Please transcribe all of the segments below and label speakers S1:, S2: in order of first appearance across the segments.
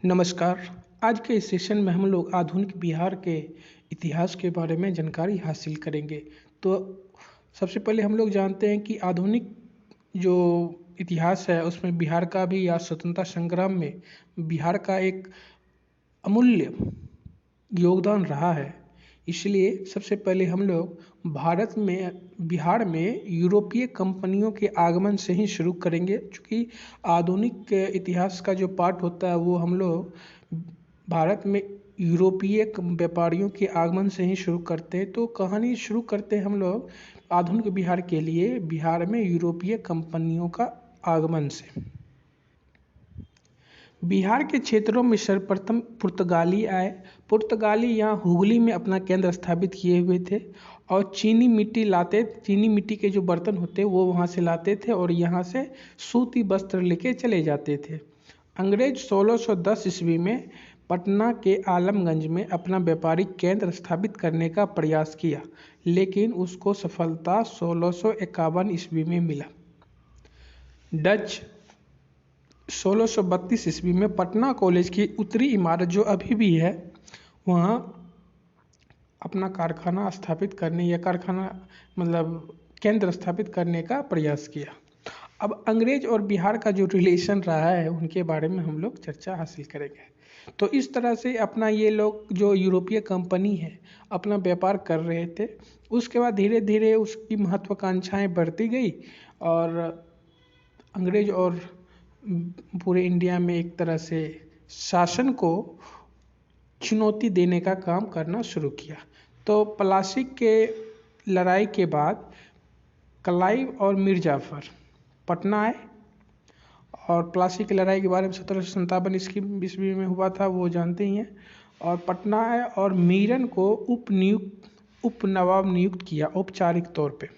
S1: नमस्कार। आज के इस सेशन में हम लोग आधुनिक बिहार के इतिहास के बारे में जानकारी हासिल करेंगे। तो सबसे पहले हम लोग जानते हैं कि आधुनिक जो इतिहास है उसमें बिहार का भी या स्वतंत्रता संग्राम में बिहार का एक अमूल्य योगदान रहा है। इसलिए सबसे पहले हम लोग बिहार में यूरोपीय कंपनियों के आगमन से ही शुरू करेंगे, क्योंकि आधुनिक इतिहास का जो पार्ट होता है वो हम लोग भारत में यूरोपीय व्यापारियों के आगमन से ही शुरू करते हैं। तो कहानी शुरू करते हैं हम लोग आधुनिक बिहार के लिए बिहार में यूरोपीय कंपनियों का आगमन से। बिहार के क्षेत्रों में सर्वप्रथम पुर्तगाली आए। पुर्तगाली यहाँ हुगली में अपना केंद्र स्थापित किए हुए थे और चीनी मिट्टी के जो बर्तन होते वो वहाँ से लाते थे और यहाँ से सूती वस्त्र लेके चले जाते थे। अंग्रेज 1610 ईस्वी में पटना के आलमगंज में अपना व्यापारिक केंद्र स्थापित करने का प्रयास किया, लेकिन उसको सफलता 1651 ईस्वी में मिला। डच 1632 ईस्वी में पटना कॉलेज की उत्तरी इमारत जो अभी भी है वहाँ अपना कारखाना स्थापित करने या केंद्र स्थापित करने का प्रयास किया। अब अंग्रेज और बिहार का जो रिलेशन रहा है उनके बारे में हम लोग चर्चा हासिल करेंगे। तो इस तरह से अपना ये लोग जो यूरोपीय कंपनी है अपना व्यापार कर रहे थे। उसके बाद धीरे धीरे उसकी महत्वाकांक्षाएं बढ़ती गई और अंग्रेज और पूरे इंडिया में एक तरह से शासन को चुनौती देने का काम करना शुरू किया। तो प्लासी के लड़ाई के बाद क्लाइव और मीर जाफर पटना आए और प्लासी की लड़ाई के बारे में 1757 ईस्वी में हुआ था, वो जानते ही हैं। और पटना आए और मीरन को उप नवाब नियुक्त किया औपचारिक तौर पे,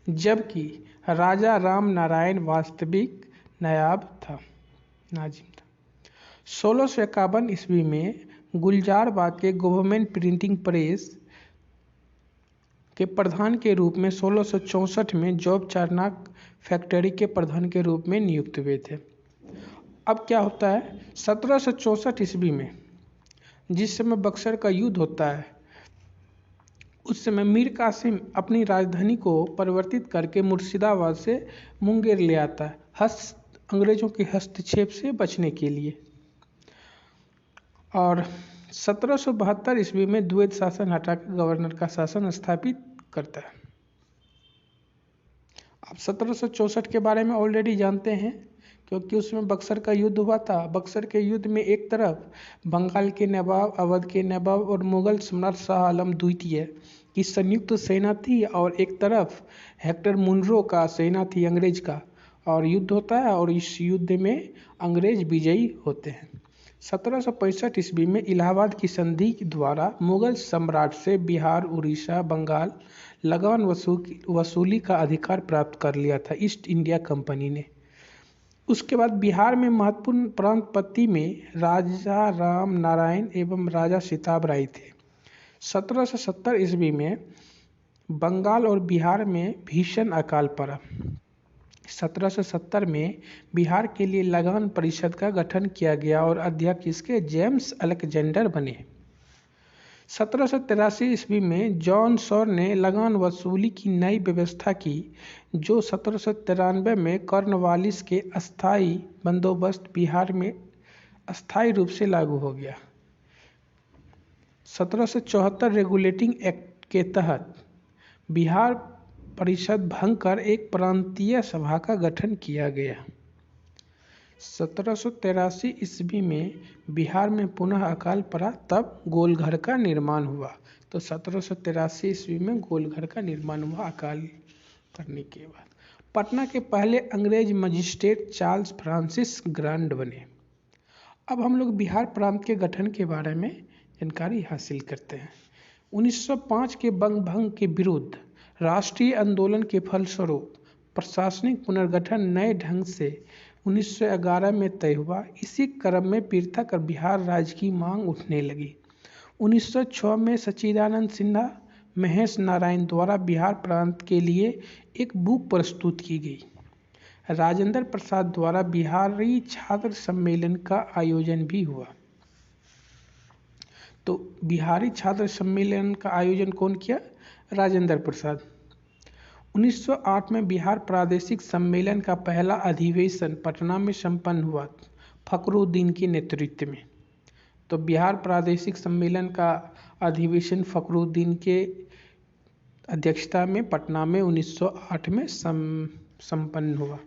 S1: जबकि राजा राम नारायण वास्तविक नाजिम था। 1651 ईस्वी में गुलजारबाग के गवर्नमेंट प्रिंटिंग प्रेस के प्रधान के रूप में 1664 में जॉब चारनाक फैक्ट्री के प्रधान के रूप में नियुक्त हुए थे। अब क्या होता है 1764 ईस्वी में जिस समय बक्सर का युद्ध होता है उस समय मीर कासिम अपनी राजधानी को परिवर्तित करके मुर्शिदाबाद से मुंगेर ले आता है अंग्रेजों के हस्तक्षेप से बचने के लिए। और 1772 ईस्वी में द्वैध शासन हटाकर गवर्नर का शासन स्थापित करता है। आप 1764 के बारे में ऑलरेडी जानते हैं, क्योंकि उसमें बक्सर का युद्ध हुआ था। बक्सर के युद्ध में एक तरफ बंगाल के नवाब, अवध के नवाब और मुगल सम्राट शाह आलम द्वितीय की संयुक्त सेना थी और एक तरफ हेक्टर मुनरो का सेना थी अंग्रेज का, और युद्ध होता है और इस युद्ध में अंग्रेज विजयी होते हैं। 1765 ईस्वी में इलाहाबाद की संधि द्वारा मुगल सम्राट से बिहार, उड़ीसा, बंगाल लगान वसूली का अधिकार प्राप्त कर लिया था ईस्ट इंडिया कंपनी ने। उसके बाद बिहार में महत्वपूर्ण प्रांतपति में राजा राम नारायण एवं राजा सिताब राय थे। 1770 ईस्वी में बंगाल और बिहार में भीषण अकाल पड़ा। 1770 में बिहार के लिए लगान परिषद का गठन किया गया और अध्यक्ष इसके जेम्स अलेक्जेंडर बने। 1783 ईस्वी में जॉन सॉर ने लगान वसूली की नई व्यवस्था की, जो 1793 में कॉर्नवालिस के अस्थायी बंदोबस्त बिहार में अस्थायी रूप से लागू हो गया। 1774 रेगुलेटिंग एक्ट के तहत बिहार परिषद भंग कर एक प्रांतीय सभा का गठन किया गया। 1783 ईस्वी में बिहार में पुनः अकाल पड़ा, तब गोलघर का निर्माण हुआ। तो 1783 ईस्वी में गोलघर का निर्माण हुआ अकाल करने के बाद। पटना के पहले अंग्रेज मजिस्ट्रेट चार्ल्स फ्रांसिस ग्रांड बने। अब हम लोग बिहार प्रांत के गठन के बारे में जानकारी हासिल करते हैं। 1905 के बंग भंग के विरुद्ध राष्ट्रीय आंदोलन के फलस्वरूप प्रशासनिक पुनर्गठन नए ढंग से 1911 में तय हुआ। इसी क्रम में पृथक और बिहार राज्य की मांग उठने लगी। 1906 में सच्चिदानंद सिन्हा, महेश नारायण द्वारा बिहार प्रांत के लिए एक बुक प्रस्तुत की गई। राजेंद्र प्रसाद द्वारा बिहारी छात्र सम्मेलन का आयोजन भी हुआ। तो बिहारी छात्र सम्मेलन का आयोजन कौन किया? राजेंद्र प्रसाद। 1908 में बिहार प्रादेशिक सम्मेलन का पहला अधिवेशन पटना में संपन्न हुआ, फखरुद्दीन के नेतृत्व में। तो बिहार प्रादेशिक सम्मेलन का अधिवेशन फखरुद्दीन के अध्यक्षता में पटना में 1908 में संपन्न हुआ।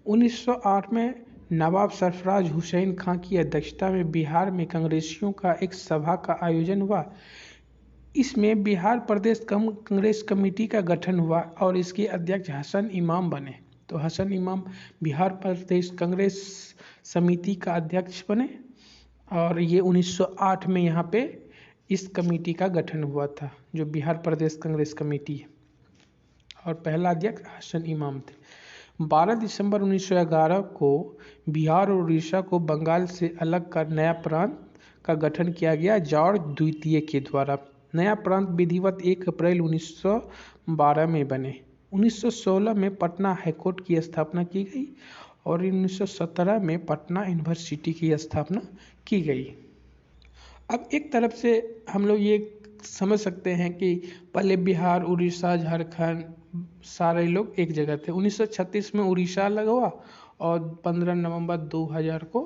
S1: 1908 में नवाब सरफराज हुसैन खां की अध्यक्षता में बिहार में कांग्रेसियों का एक सभा का आयोजन हुआ। इसमें बिहार प्रदेश कांग्रेस कमेटी का गठन हुआ और इसके अध्यक्ष हसन इमाम बने। तो हसन इमाम बिहार प्रदेश कांग्रेस समिति का अध्यक्ष बने और ये 1908 में यहाँ पे इस कमेटी का गठन हुआ था, जो बिहार प्रदेश कांग्रेस कमेटी है, और पहला अध्यक्ष हसन इमाम थे। 12 दिसंबर 1911 को बिहार और उड़ीसा को बंगाल से अलग कर नया प्रांत का गठन किया गया जॉर्ज द्वितीय के द्वारा। नया प्रांत विधिवत 1 अप्रैल 1912 में बने। 1916 में पटना हाईकोर्ट की स्थापना की गई और 1917 में पटना यूनिवर्सिटी की स्थापना की गई। अब एक तरफ से हम लोग ये समझ सकते हैं कि पहले बिहार, उड़ीसा, झारखंड सारे लोग एक जगह थे। 1936 में उड़ीसा अलग हुआ और 15 नवंबर 2000 को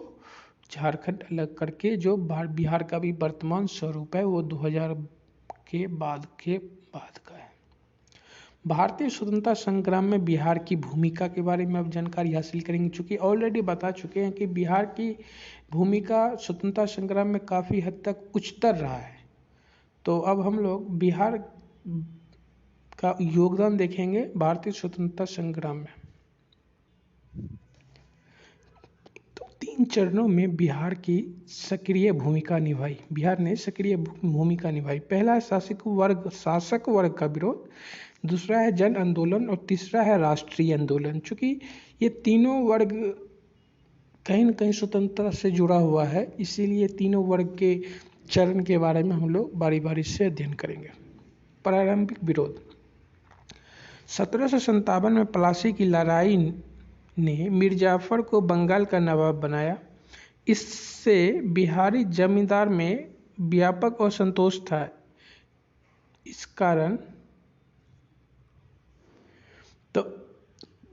S1: झारखंड अलग करके जो बिहार का भी वर्तमान स्वरूप है वो 2000 के बाद का है। भारतीय स्वतंत्रता संग्राम में बिहार की भूमिका के बारे में अब जानकारी हासिल करेंगे। चूँकि ऑलरेडी बता चुके हैं कि बिहार की भूमिका स्वतंत्रता संग्राम में काफ़ी हद तक उच्चतर रहा है। तो अब हम लोग बिहार का योगदान देखेंगे भारतीय स्वतंत्रता संग्राम में। तो 3 चरणों में बिहार की सक्रिय भूमिका निभाई, बिहार ने सक्रिय भूमिका निभाई। पहला है शासक वर्ग का विरोध, दूसरा है जन आंदोलन और तीसरा है राष्ट्रीय आंदोलन। चूँकि ये तीनों वर्ग कहीं न कहीं स्वतंत्रता से जुड़ा हुआ है, इसीलिए तीनों वर्ग के चरण के बारे में हम लोग बारी बारी से अध्ययन करेंगे। प्रारंभिक विरोध। 1757 में प्लासी की लड़ाई ने मीर जाफर को बंगाल का नवाब बनाया। इससे बिहारी जमींदार में व्यापक असंतोष था। इस कारण तो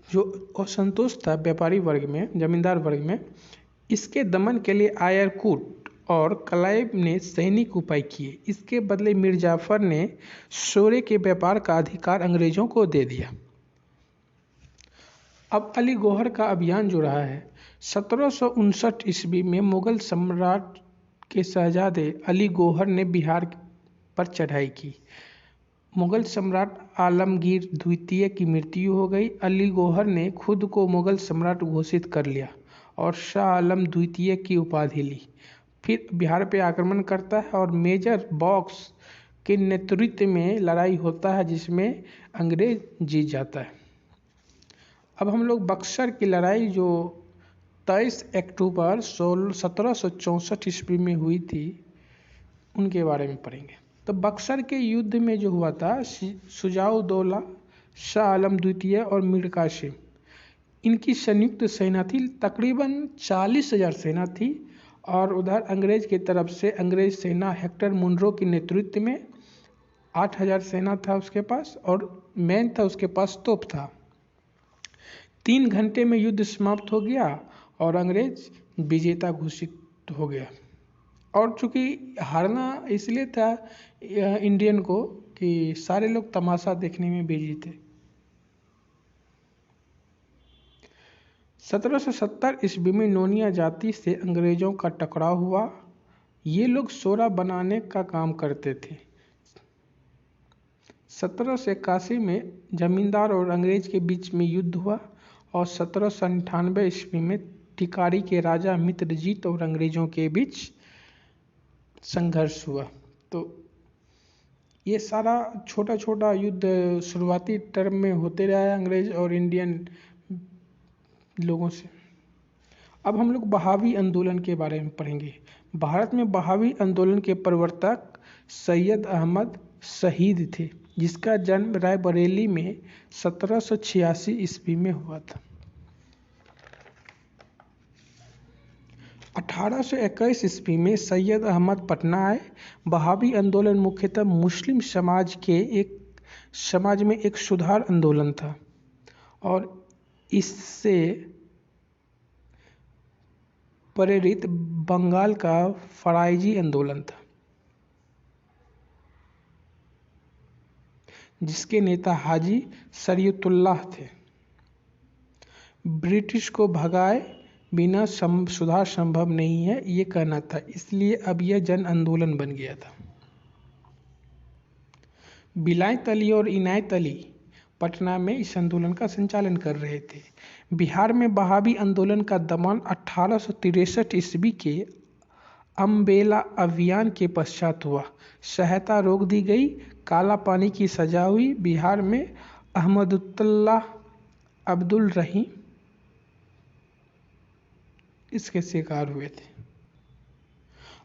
S1: जो असंतोष था व्यापारी वर्ग में, जमींदार वर्ग में, इसके दमन के लिए आयरकूट और क्लाइव ने सैनिक उपाय किए। इसके बदले मीर जाफर ने सोरे के व्यापार का अधिकार अंग्रेजों को दे दिया। अब अली गौहर का अभियान जो रहा है, 1759 ईस्वी में मुगल सम्राट के शहजादे अली गौहर ने बिहार पर चढ़ाई की। मुगल सम्राट आलमगीर द्वितीय की मृत्यु हो गई। अली गौहर ने खुद को मुगल सम्राट घोषित कर लिया और शाह आलम द्वितीय की उपाधि ली। फिर बिहार पे आक्रमण करता है और मेजर बॉक्स के नेतृत्व में लड़ाई होता है, जिसमें अंग्रेज जीत जाता है। अब हम लोग बक्सर की लड़ाई जो 23 अक्टूबर 1764 ईस्वी में हुई थी उनके बारे में पढ़ेंगे। तो बक्सर के युद्ध में जो हुआ था, शुजाउद्दौला, शाह आलम द्वितीय और मीर कासिम, इनकी संयुक्त सेना थी। तकरीबन 40,000 सेना थी और उधर अंग्रेज की तरफ से अंग्रेज सेना हेक्टर मुनरो के नेतृत्व में 8,000 सेना था उसके पास, और मेन था उसके पास तोप था। 3 घंटे में युद्ध समाप्त हो गया और अंग्रेज विजेता घोषित हो गया। और चूँकि हारना इसलिए था इंडियन को कि सारे लोग तमाशा देखने में बिजी थे। 1770 ईस्वी में नोनिया जाति से अंग्रेजों का टकराव हुआ। ये लोग सोरा बनाने का काम करते थे। 1781 में जमींदार और अंग्रेज के बीच में युद्ध हुआ और 1798 ईस्वी में टिकारी के राजा मित्रजीत और अंग्रेजों के बीच संघर्ष हुआ। तो ये सारा छोटा छोटा युद्ध शुरुआती टर्म में होते रहा है अंग्रेज और इंडियन लोगों से। अब हम लोग बहावी आंदोलन के बारे में पढ़ेंगे। भारत में बहावी आंदोलन के प्रवर्तक सैयद अहमद शहीद थे, जिसका जन्म रायबरेली में 1786 ईस्वी में हुआ था। 1821 ईस्वी में सैयद अहमद पटना आए। वहाबी आंदोलन मुख्यतः मुस्लिम समाज में एक सुधार आंदोलन था और इससे प्रेरित बंगाल का फराइजी आंदोलन था, जिसके नेता हाजी शरीयतुल्लाह थे। ब्रिटिश को भगाए बिना सुधार संभव नहीं है, ये कहना था, इसलिए अब यह जन आंदोलन बन गया था। विलायत अली और इनायत अली पटना में इस आंदोलन का संचालन कर रहे थे। बिहार में वहाबी आंदोलन का दमन 1863 ईस्वी के अम्बेला अभियान के पश्चात हुआ। सहायता रोक दी गई, काला पानी की सजा हुई। बिहार में अहमदुल्लाह अब्दुल रहीम इसके शिकार हुए थे।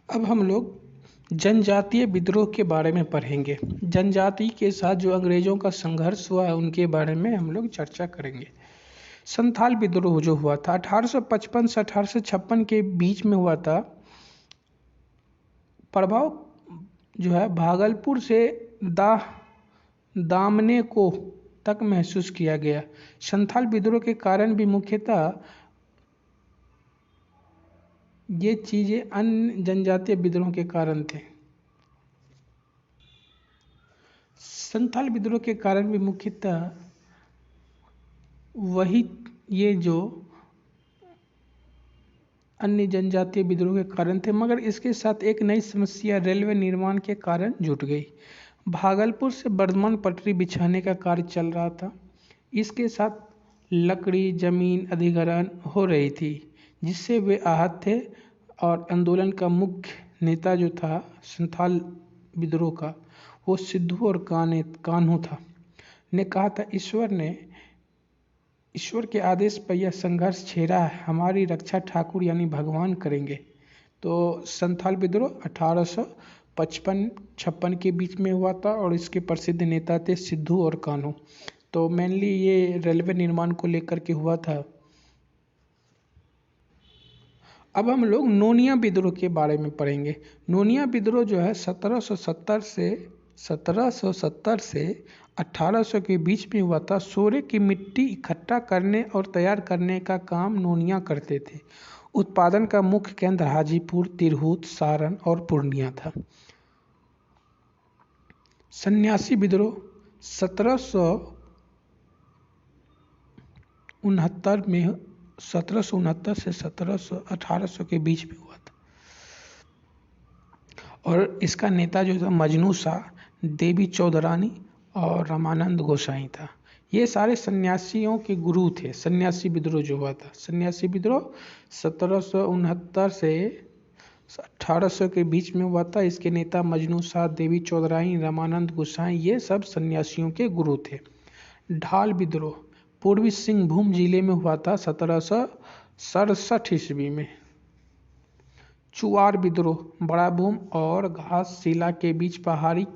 S1: अब हम लोग जनजातीय विद्रोह के बारे में पढ़ेंगे। जनजाति के साथ जो अंग्रेजों का संघर्ष हुआ है उनके बारे में हम लोग चर्चा करेंगे। संथाल विद्रोह जो हुआ था 1855 से 1856 के बीच में हुआ था। प्रभाव जो है भागलपुर से दामने को तक महसूस किया गया। संथाल विद्रोह के कारण भी मुख्यतः ये चीजें अन्य जनजातीय विद्रोह के कारण थे। संथाल विद्रोह के कारण भी मुख्यतः वही ये जो अन्य जनजातीय विद्रोह के कारण थे, मगर इसके साथ एक नई समस्या रेलवे निर्माण के कारण जुट गई। भागलपुर से बर्धमान पटरी बिछाने का कार्य चल रहा था। इसके साथ लकड़ी जमीन अधिग्रहण हो रही थी, जिससे वे आहत थे और आंदोलन का मुख्य नेता जो था संथाल विद्रोह का, वो सिद्धू और कान्हू था, ने कहा था ईश्वर के आदेश पर यह संघर्ष छेड़ा है, हमारी रक्षा ठाकुर यानी भगवान करेंगे। तो संथाल विद्रोह 1855-56 के बीच में हुआ था और इसके प्रसिद्ध नेता थे सिद्धू और कान्हू। तो मेनली ये रेलवे निर्माण को लेकर के हुआ था। अब हम लोग नोनिया विद्रोह के बारे में पढ़ेंगे। नोनिया विद्रोह जो है 1770 से 1800 के बीच में हुआ था। सोरे की मिट्टी इकट्ठा करने और तैयार करने का काम नोनिया करते थे। उत्पादन का मुख्य केंद्र हाजीपुर, तिरहुत, सारण और पूर्णिया था। सन्यासी विद्रोह 1769 से 1800 के बीच में हुआ था और इसका नेता जो था मजनू शाह, देवी चौधरानी और रामानंद गोसाई था। ये सारे सन्यासियों के गुरु थे। सन्यासी विद्रोह जो हुआ था, सन्यासी विद्रोह 1769 से 1800 के बीच में हुआ था। इसके नेता मजनू शाह, देवी चौधरानी, रामानंद गोसाई, ये सब सन्यासियों के गुरु थे। ढाल विद्रोह पूर्वी सिंहभूम जिले में हुआ था 1767 ईस्वी में। चुआर विद्रोह बड़ा भूम और घास शिला के बीच पहाड़ी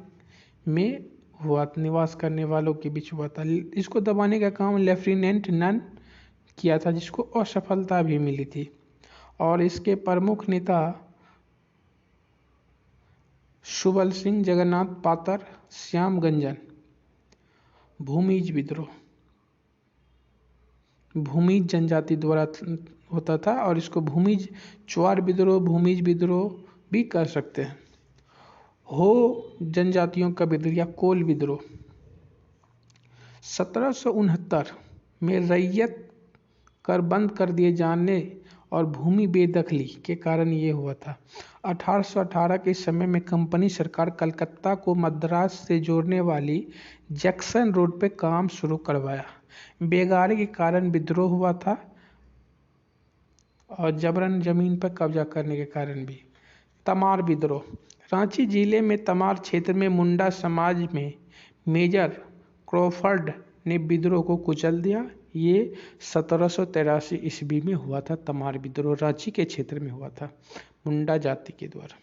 S1: में हुआ, निवास करने वालों के बीच हुआ था। इसको दबाने का काम लेफ्टिनेंट नन किया था, जिसको असफलता भी मिली थी और इसके प्रमुख नेता सुबल सिंह, जगन्नाथ पातर, श्याम गंजन। भूमिज विद्रोह भूमिज जनजाति द्वारा होता था और इसको भूमिज चुआर विद्रोह, भूमिज विद्रोह भी कर सकते हैं। हो जनजातियों का विद्रोह या कोल विद्रोह 1769 में रैयत कर बंद कर दिए जाने और भूमि बेदखली के कारण ये हुआ था। 1818 के समय में कंपनी सरकार कलकत्ता को मद्रास से जोड़ने वाली जैक्सन रोड पे काम शुरू करवाया। बेगारी के कारण विद्रोह हुआ था और जबरन जमीन पर कब्जा करने के कारण भी। तमार विद्रोह रांची जिले में तमार क्षेत्र में मुंडा समाज में मेजर क्रॉफर्ड ने विद्रोह को कुचल दिया। ये 1783 ईस्वी में हुआ था। तमार विद्रोह रांची के क्षेत्र में हुआ था मुंडा जाति के द्वारा।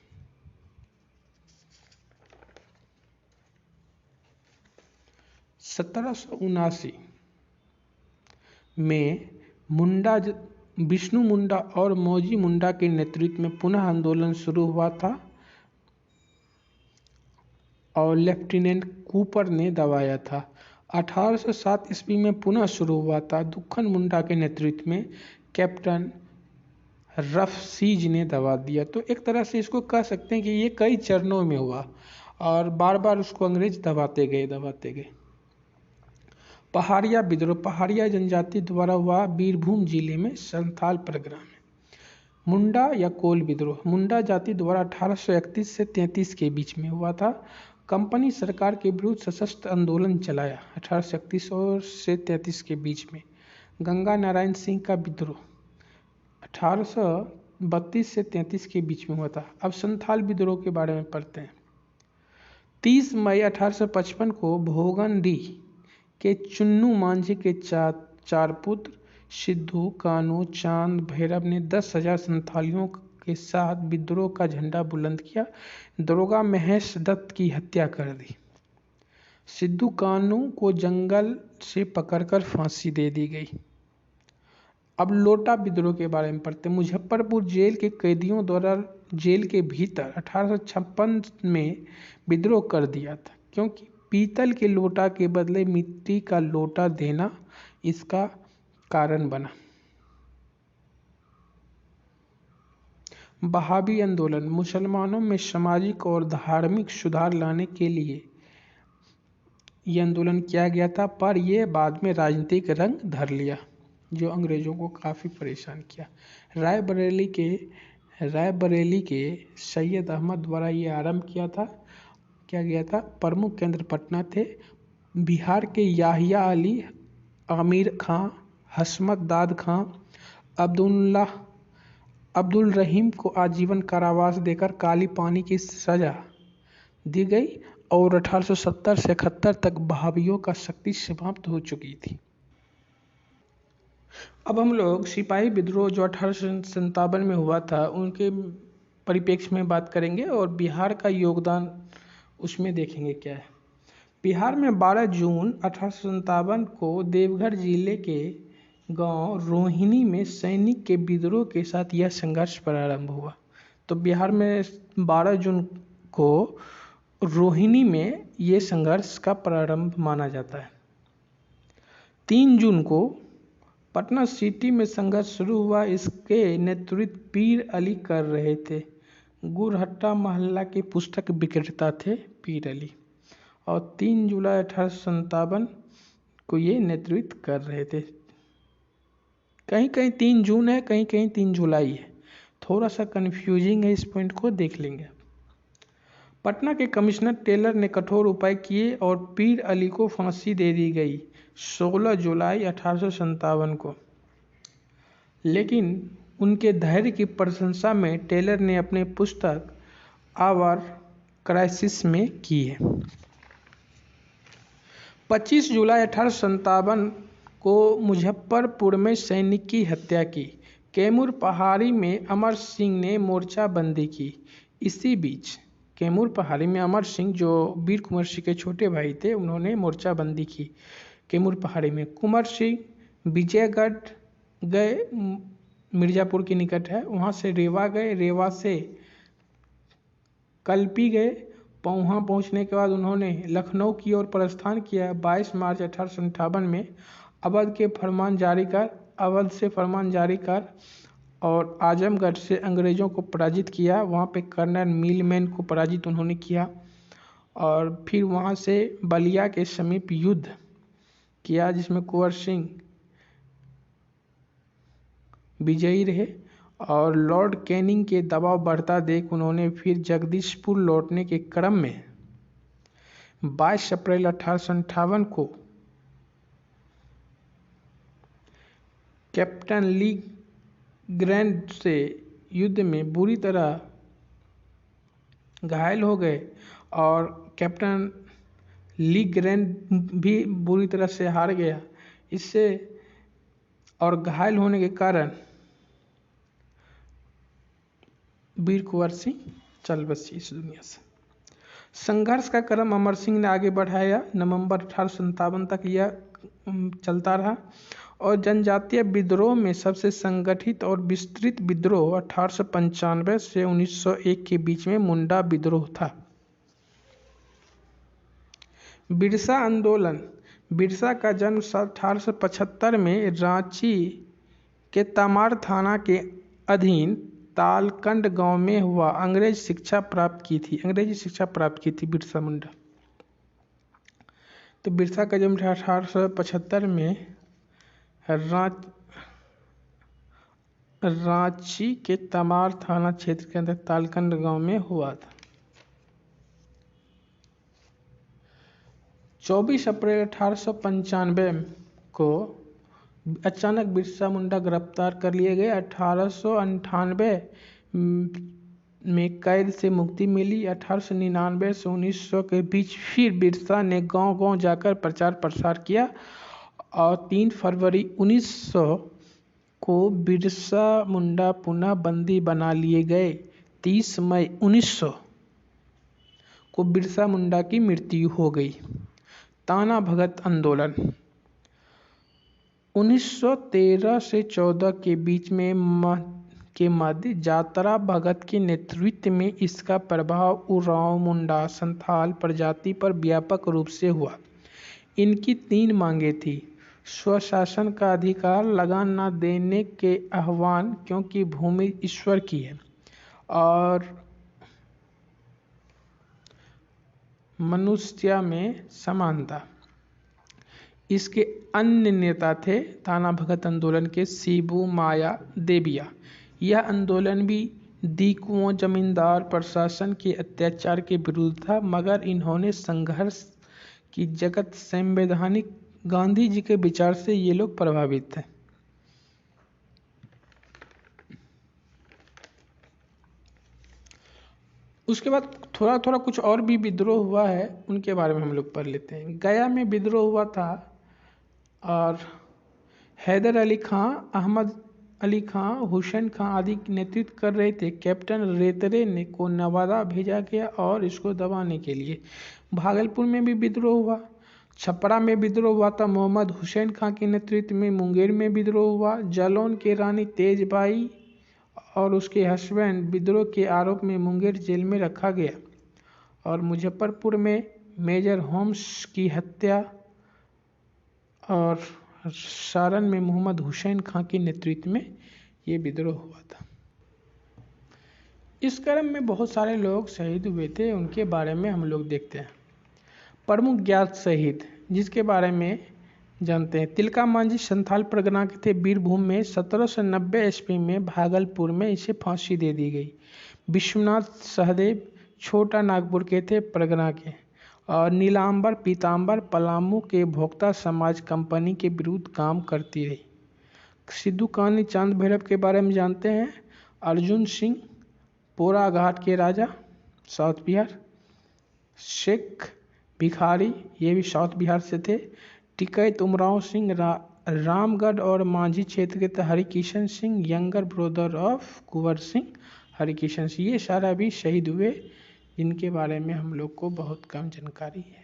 S1: 1779 में मुंडा विष्णु मुंडा और मौजी मुंडा के नेतृत्व में पुनः आंदोलन शुरू हुआ था और लेफ्टिनेंट कूपर ने दबाया था। 1807 ईस्वी में पुनः शुरू हुआ था। दुक्खन मुंडा के नेतृत्व में कैप्टन रफसीज ने दबा दिया। तो एक तरह से इसको कह सकते हैं कि ये कई चरणों में हुआ और बार बार उसको अंग्रेज दबाते गए। पहाड़िया विद्रोह पहाड़िया जनजाति द्वारा हुआ बीरभूम जिले में संथाल परगना में। मुंडा या कोल विद्रोह मुंडा जाति द्वारा 1831 से 33 के बीच में हुआ था। कंपनी सरकार के विरुद्ध सशस्त्र आंदोलन चलाया 1831 से 33 के बीच में। गंगा नारायण सिंह का विद्रोह 1832 से 33 के बीच में हुआ था। अब संथाल विद्रोह के बारे में पढ़ते हैं। 30 मई 1855 को भोगनडी के चुन्नू मांझी के चार पुत्र सिद्धू, कानू, चांद, भैरव ने 10,000 संथालियों के साथ विद्रोह का झंडा बुलंद किया। दरोगा महेश दत्त की हत्या कर दी। सिद्धू कानू को जंगल से पकड़कर फांसी दे दी गई। अब लोटा विद्रोह के बारे में पढ़ते हैं। मुजफ्फरपुर जेल के कैदियों द्वारा जेल के भीतर 1856 में विद्रोह कर दिया था, क्योंकि पीतल के लोटा के बदले मिट्टी का लोटा देना इसका कारण बना। बहावी आंदोलन मुसलमानों में सामाजिक और धार्मिक सुधार लाने के लिए यह आंदोलन किया गया था, पर यह बाद में राजनीतिक रंग धर लिया, जो अंग्रेजों को काफ़ी परेशान किया। रायबरेली के सैयद अहमद द्वारा ये आरंभ किया गया था। प्रमुख केंद्र पटना थे। बिहार के याहिया अली, आमिर खां, हसमत दाद खां, अब्दुल रहीम को आजीवन कारावास देकर काली पानी की सजा दी गई और 1870 से 71 तक बहावियों का शक्ति समाप्त हो चुकी थी। अब हम लोग सिपाही विद्रोह जो 1857 में हुआ था उनके परिप्रेक्ष्य में बात करेंगे और बिहार का योगदान उसमें देखेंगे क्या है। बिहार में 12 जून 1857 को देवघर जिले के गांव रोहिणी में सैनिक के विद्रोह के साथ यह संघर्ष प्रारंभ हुआ। तो बिहार में 12 जून को रोहिणी में ये संघर्ष का प्रारंभ माना जाता है। 3 जून को पटना सिटी में संघर्ष शुरू हुआ। इसके नेतृत्व पीर अली कर रहे थे। गुरहट्टा मोहल्ला के पुस्तक विक्रेता थे पीर अली और 3 जुलाई 1857 को ये नेतृत्व कर रहे थे। कहीं कहीं 3 जून है, कहीं कहीं 3 जुलाई है, थोड़ा सा कन्फ्यूजिंग है, इस पॉइंट को देख लेंगे। पटना के कमिश्नर टेलर ने कठोर उपाय किए और पीर अली को फांसी दे दी गई 16 जुलाई 1857 को। लेकिन उनके धैर्य की प्रशंसा में टेलर ने अपने पुस्तक आवर क्राइसिस में की है। 25 जुलाई 1857 को मुजफ्फरपुर में सैनिक की हत्या की। कैमूर पहाड़ी में अमर सिंह ने मोर्चाबंदी की। इसी बीच कैमूर पहाड़ी में अमर सिंह, जो वीर कुंवर सिंह के छोटे भाई थे, उन्होंने मोर्चाबंदी की कैमूर पहाड़ी में। कुंवर सिंह विजयगढ़ गए, मिर्ज़ापुर के निकट है, वहाँ से रेवा गए, रेवा से कल्पी गए। वहाँ पहुँचने के बाद उन्होंने लखनऊ की ओर प्रस्थान किया। 22 मार्च 1858 में अवध से फरमान जारी कर और आजमगढ़ से अंग्रेज़ों को पराजित किया। वहाँ पे कर्नल मिलमैन को पराजित उन्होंने किया और फिर वहाँ से बलिया के समीप युद्ध किया, जिसमें कुंवर सिंह विजयी रहे और लॉर्ड कैनिंग के दबाव बढ़ता देख उन्होंने फिर जगदीशपुर लौटने के क्रम में 22 अप्रैल 1858 को कैप्टन ली ग्रैंड से युद्ध में बुरी तरह घायल हो गए और कैप्टन ली ग्रैंड भी बुरी तरह से हार गया। इससे और घायल होने के कारण वीर कुंवर सिंह चल बसी इस दुनिया से। संघर्ष का क्रम अमर सिंह ने आगे बढ़ाया। नवंबर 1857 तक यह चलता रहा और जनजातीय विद्रोह में सबसे संगठित और विस्तृत विद्रोह 1895 से 1901 के बीच में मुंडा विद्रोह था। बिरसा आंदोलन। बिरसा का जन्म 1875 में रांची के तमाड़ थाना के अधीन तालकंड गांव में हुआ। अंग्रेजी शिक्षा प्राप्त की थी बिरसा मुंडा। तो बिरसा का जन्म 1875 में रांची के तमाड़ थाना क्षेत्र के अंदर तालकंड गांव में हुआ था। 24 अप्रैल 1895 को अचानक बिरसा मुंडा गिरफ्तार कर लिए गए। 1898 में कैद से मुक्ति मिली। 1899 से 1900 के बीच फिर बिरसा ने गांव-गांव जाकर प्रचार प्रसार किया और 3 फरवरी 1900 को बिरसा मुंडा पुनः बंदी बना लिए गए। 30 मई 1900 को बिरसा मुंडा की मृत्यु हो गई। ताना भगत आंदोलन। 1913 से 14 के बीच में मध्य जातरा भगत के नेतृत्व में इसका प्रभाव उरांव, मुंडा, संथाल प्रजाति पर व्यापक रूप से हुआ। इनकी 3 मांगें थी: स्वशासन का अधिकार, लगान न देने के आह्वान क्योंकि भूमि ईश्वर की है, और मनुष्य में समानता। इसके अन्य नेता थे ताना भगत आंदोलन के शिबू माया देबिया। यह आंदोलन भी दीकुओं जमींदार प्रशासन के अत्याचार के विरुद्ध था, मगर इन्होंने संघर्ष की जगत संवैधानिक गांधी जी के विचार से ये लोग प्रभावित थे। उसके बाद थोड़ा थोड़ा कुछ और भी विद्रोह हुआ है, उनके बारे में हम लोग पढ़ लेते हैं। गया में विद्रोह हुआ था और हैदर अली खां, अहमद अली खां, हुसैन खां आदि नेतृत्व कर रहे थे। कैप्टन रेतरे ने को नवादा भेजा गया और इसको दबाने के लिए। भागलपुर में भी विद्रोह हुआ। छपरा में विद्रोह हुआ था मोहम्मद हुसैन खां के नेतृत्व में। मुंगेर में विद्रोह हुआ। जालौन के रानी तेजबाई और उसके हस्बैंड विद्रोह के आरोप में मुंगेर जेल में रखा गया। और मुजफ्फरपुर में मेजर होम्स की हत्या और सारण में मोहम्मद हुसैन खां के नेतृत्व में ये विद्रोह हुआ था। इस क्रम में बहुत सारे लोग शहीद हुए थे, उनके बारे में हम लोग देखते हैं। प्रमुख ज्ञात शहीद जिसके बारे में जानते हैं: तिलका मांझी संथाल परगना के थे। बीरभूम में 1790 ईस्वी में भागलपुर में इसे फांसी दे दी गई। विश्वनाथ सहदेव छोटा नागपुर के थे, परगना के। और नीलांबर पीतांबर पलामू के भोक्ता समाज कंपनी के विरुद्ध काम करती रही। सिद्धू कान्हू चांद भैरव के बारे में जानते हैं। अर्जुन सिंह पोरा घाट के राजा, साउथ बिहार। शेख भिखारी, ये भी साउथ बिहार से थे। टिकैत उमराव सिंह रामगढ़ और मांझी क्षेत्र के थे। Harikishan Singh younger brother of Kunwar Singh Harikishan Singh, ये सारा भी शहीद हुए, जिनके बारे में हम लोग को बहुत कम जानकारी है।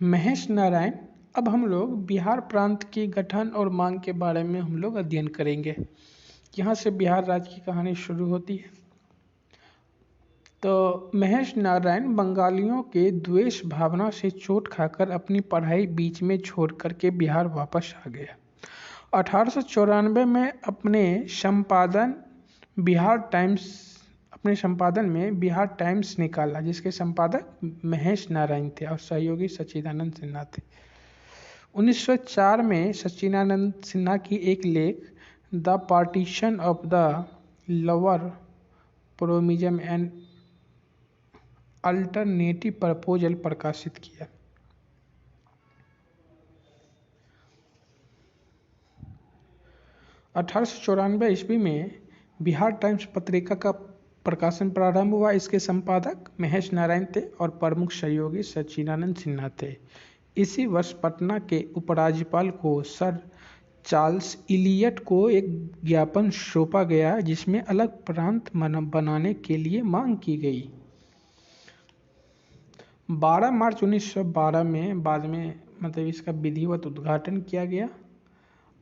S1: महेश नारायण। अब हम लोग बिहार प्रांत के गठन और मांग के बारे में हम लोग अध्ययन करेंगे। यहाँ से बिहार राज्य की कहानी शुरू होती है। तो महेश नारायण बंगालियों के द्वेष भावना से चोट खाकर अपनी पढ़ाई बीच में छोड़ करके बिहार वापस आ गया। 1894 में अपने संपादन में बिहार टाइम्स निकाला, जिसके संपादक महेश नारायण थे और सहयोगी सच्चिदानंद सिन्हा थे। 1904 में सच्चिदानंद सिन्हा की एक लेख the partition of the lower provinces and alternative proposal प्रकाशित किया। (1894) ईस्वी में बिहार टाइम्स पत्रिका का प्रकाशन प्रारंभ हुआ। इसके संपादक महेश नारायण थे और प्रमुख सहयोगी सच्चिदानंद सिन्हा थे। इसी वर्ष पटना के उपराज्यपाल को सर चार्ल्स इलियट को एक ज्ञापन सौंपा गया जिसमें अलग प्रांत बनाने के लिए मांग की गई। 12 मार्च 1912 में बाद में मतलब इसका विधिवत उद्घाटन किया गया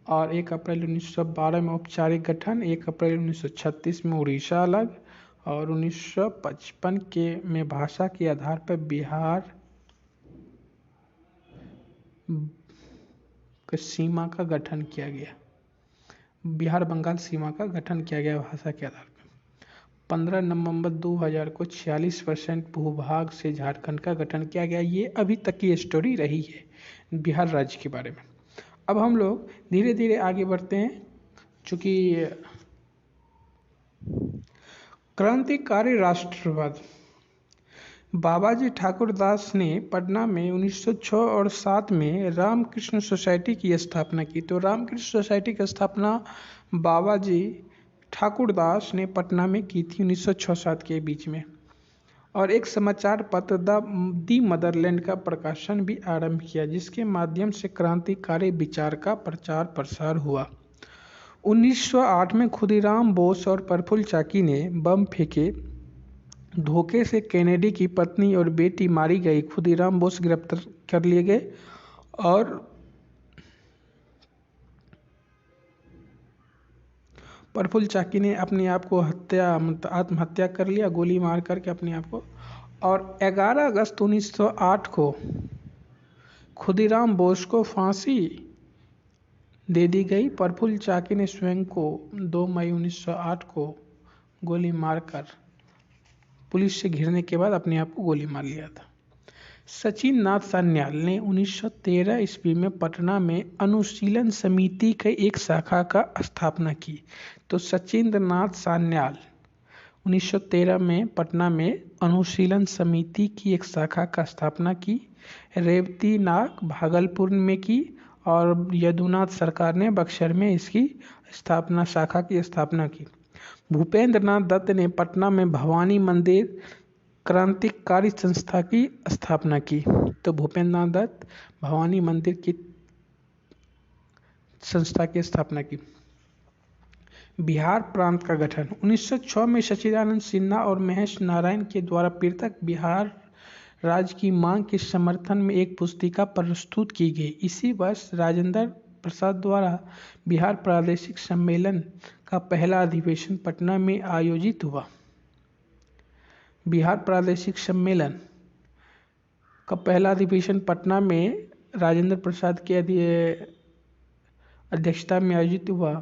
S1: और 1 अप्रैल 1912 में औपचारिक गठन, 1 अप्रैल 1936 में उड़ीसा अलग और 1955 के में भाषा के आधार पर बिहार सीमा का गठन किया गया। बिहार बंगाल सीमा का गठन किया गया भाषा के आधार पर। 15 नवंबर 2000 को 46% भूभाग से झारखंड का गठन किया गया। ये अभी तक की स्टोरी रही है बिहार राज्य के बारे में। अब हम लोग धीरे धीरे आगे बढ़ते हैं। चूँकि क्रांतिकारी राष्ट्रवाद बाबाजी ठाकुर दास ने पटना में 1906 और 7 में रामकृष्ण सोसाइटी की स्थापना की। तो रामकृष्ण सोसाइटी की स्थापना बाबाजी ठाकुर दास ने पटना में की थी 1906-7 के बीच में। और एक समाचार पत्र दी मदरलैंड का प्रकाशन भी आरंभ किया, जिसके माध्यम से क्रांतिकारी विचार का प्रचार प्रसार हुआ। 1908 में खुदीराम बोस और प्रफुल्ल चाकी ने बम फेंके। धोखे से केनेडी की पत्नी और बेटी मारी गई। खुदीराम बोस गिरफ्तार कर लिए गए और प्रफुल्ल चाकी ने अपने आप को आत्महत्या कर लिया, गोली मार करके अपने आप को। और 11 अगस्त 1908 को खुदीराम बोस को फांसी दे दी गई। प्रफुल्ल चाकी ने स्वयं को 2 मई 1908 को गोली मारकर पुलिस से घिरने के बाद अपने आप को गोली मार लिया था। सचिन नाथ सान्याल ने 1913 ईस्वी में पटना में अनुशीलन समिति के एक शाखा का स्थापना की। तो सचिंद्र नाथ सान्याल 1913 में पटना में अनुशीलन समिति की एक शाखा का स्थापना की। रेवती नाग भागलपुर में की और यदुनाथ सरकार ने बक्सर में इसकी शाखा की स्थापना की। भूपेंद्र नाथ दत्त ने पटना में भवानी मंदिर क्रांतिकारी संस्था की स्थापना की। तो भूपेंद्र नाथ दत्त भवानी मंदिर की संस्था की स्थापना की। बिहार प्रांत का गठन 1906 में सच्चिदानंद सिन्हा और महेश नारायण के द्वारा पृथक बिहार राज्य की मांग के समर्थन में एक पुस्तिका प्रस्तुत की गई। इसी वर्ष राजेंद्र प्रसाद द्वारा बिहार प्रादेशिक सम्मेलन का पहला अधिवेशन पटना में आयोजित हुआ। बिहार प्रादेशिक सम्मेलन का पहला अधिवेशन पटना में राजेंद्र प्रसाद के अध्यक्षता में आयोजित हुआ,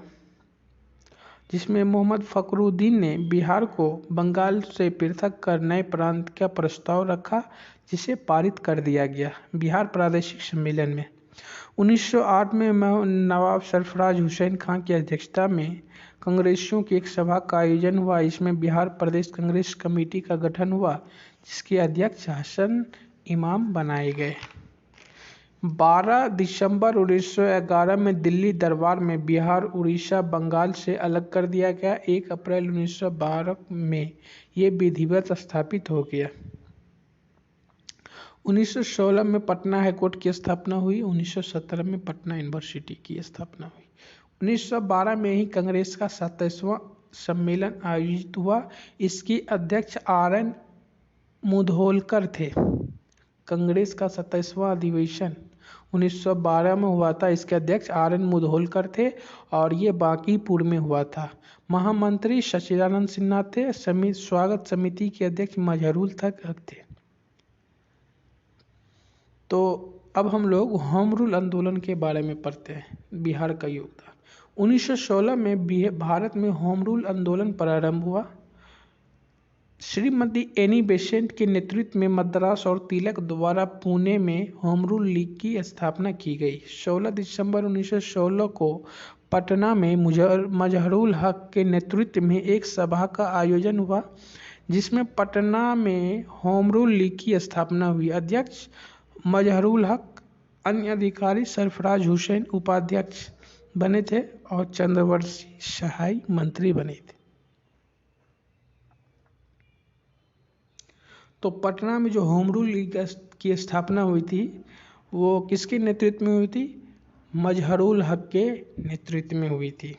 S1: जिसमें मोहम्मद फखरुद्दीन ने बिहार को बंगाल से पृथक कर नए प्रांत का प्रस्ताव रखा, जिसे पारित कर दिया गया। बिहार प्रादेशिक सम्मेलन में 1908 में नवाब सरफराज हुसैन खां की अध्यक्षता में कांग्रेसियों की एक सभा का आयोजन हुआ। इसमें बिहार प्रदेश कांग्रेस कमेटी का गठन हुआ, जिसके अध्यक्ष हसन इमाम बनाए गए। 12 दिसंबर 1911 में दिल्ली दरबार में बिहार उड़ीसा बंगाल से अलग कर दिया गया। 1 अप्रैल 1912 में ये विधिवत स्थापित हो गया। 1916 में पटना हाईकोर्ट की स्थापना हुई। 1917 में पटना यूनिवर्सिटी की स्थापना हुई। 1912 में ही कांग्रेस का 27वां सम्मेलन आयोजित हुआ। इसके अध्यक्ष RN मुधोलकर थे। कांग्रेस का 27वां अधिवेशन 1912 में हुआ था। इसके अध्यक्ष RN मुधोलकर थे और ये बांकीपुर में हुआ था। महामंत्री सच्चिदानंद सिन्हा थे। स्वागत समिति के अध्यक्ष मजहरूल हक थे। तो अब हम लोग होम रूल आंदोलन के बारे में पढ़ते हैं। बिहार का योगदान 1916 में भारत में होम रूल आंदोलन प्रारंभ हुआ। श्रीमती एनी बेसेंट के नेतृत्व में मद्रास और तिलक द्वारा पुणे में होम रूल लीग की स्थापना की गई। 16 दिसंबर 1916 को पटना में मजहरूल हक के नेतृत्व में एक सभा का आयोजन हुआ, जिसमें पटना में होम रूल लीग की स्थापना हुई। अध्यक्ष मजहरूल हक, अन्य अधिकारी सरफराज हुसैन उपाध्यक्ष बने थे और चंद्रवंशी सहाय मंत्री बने थे। तो पटना में जो होम रूल लीग की स्थापना हुई थी वो किसके नेतृत्व में हुई थी? मजहरुल हक के नेतृत्व में हुई थी।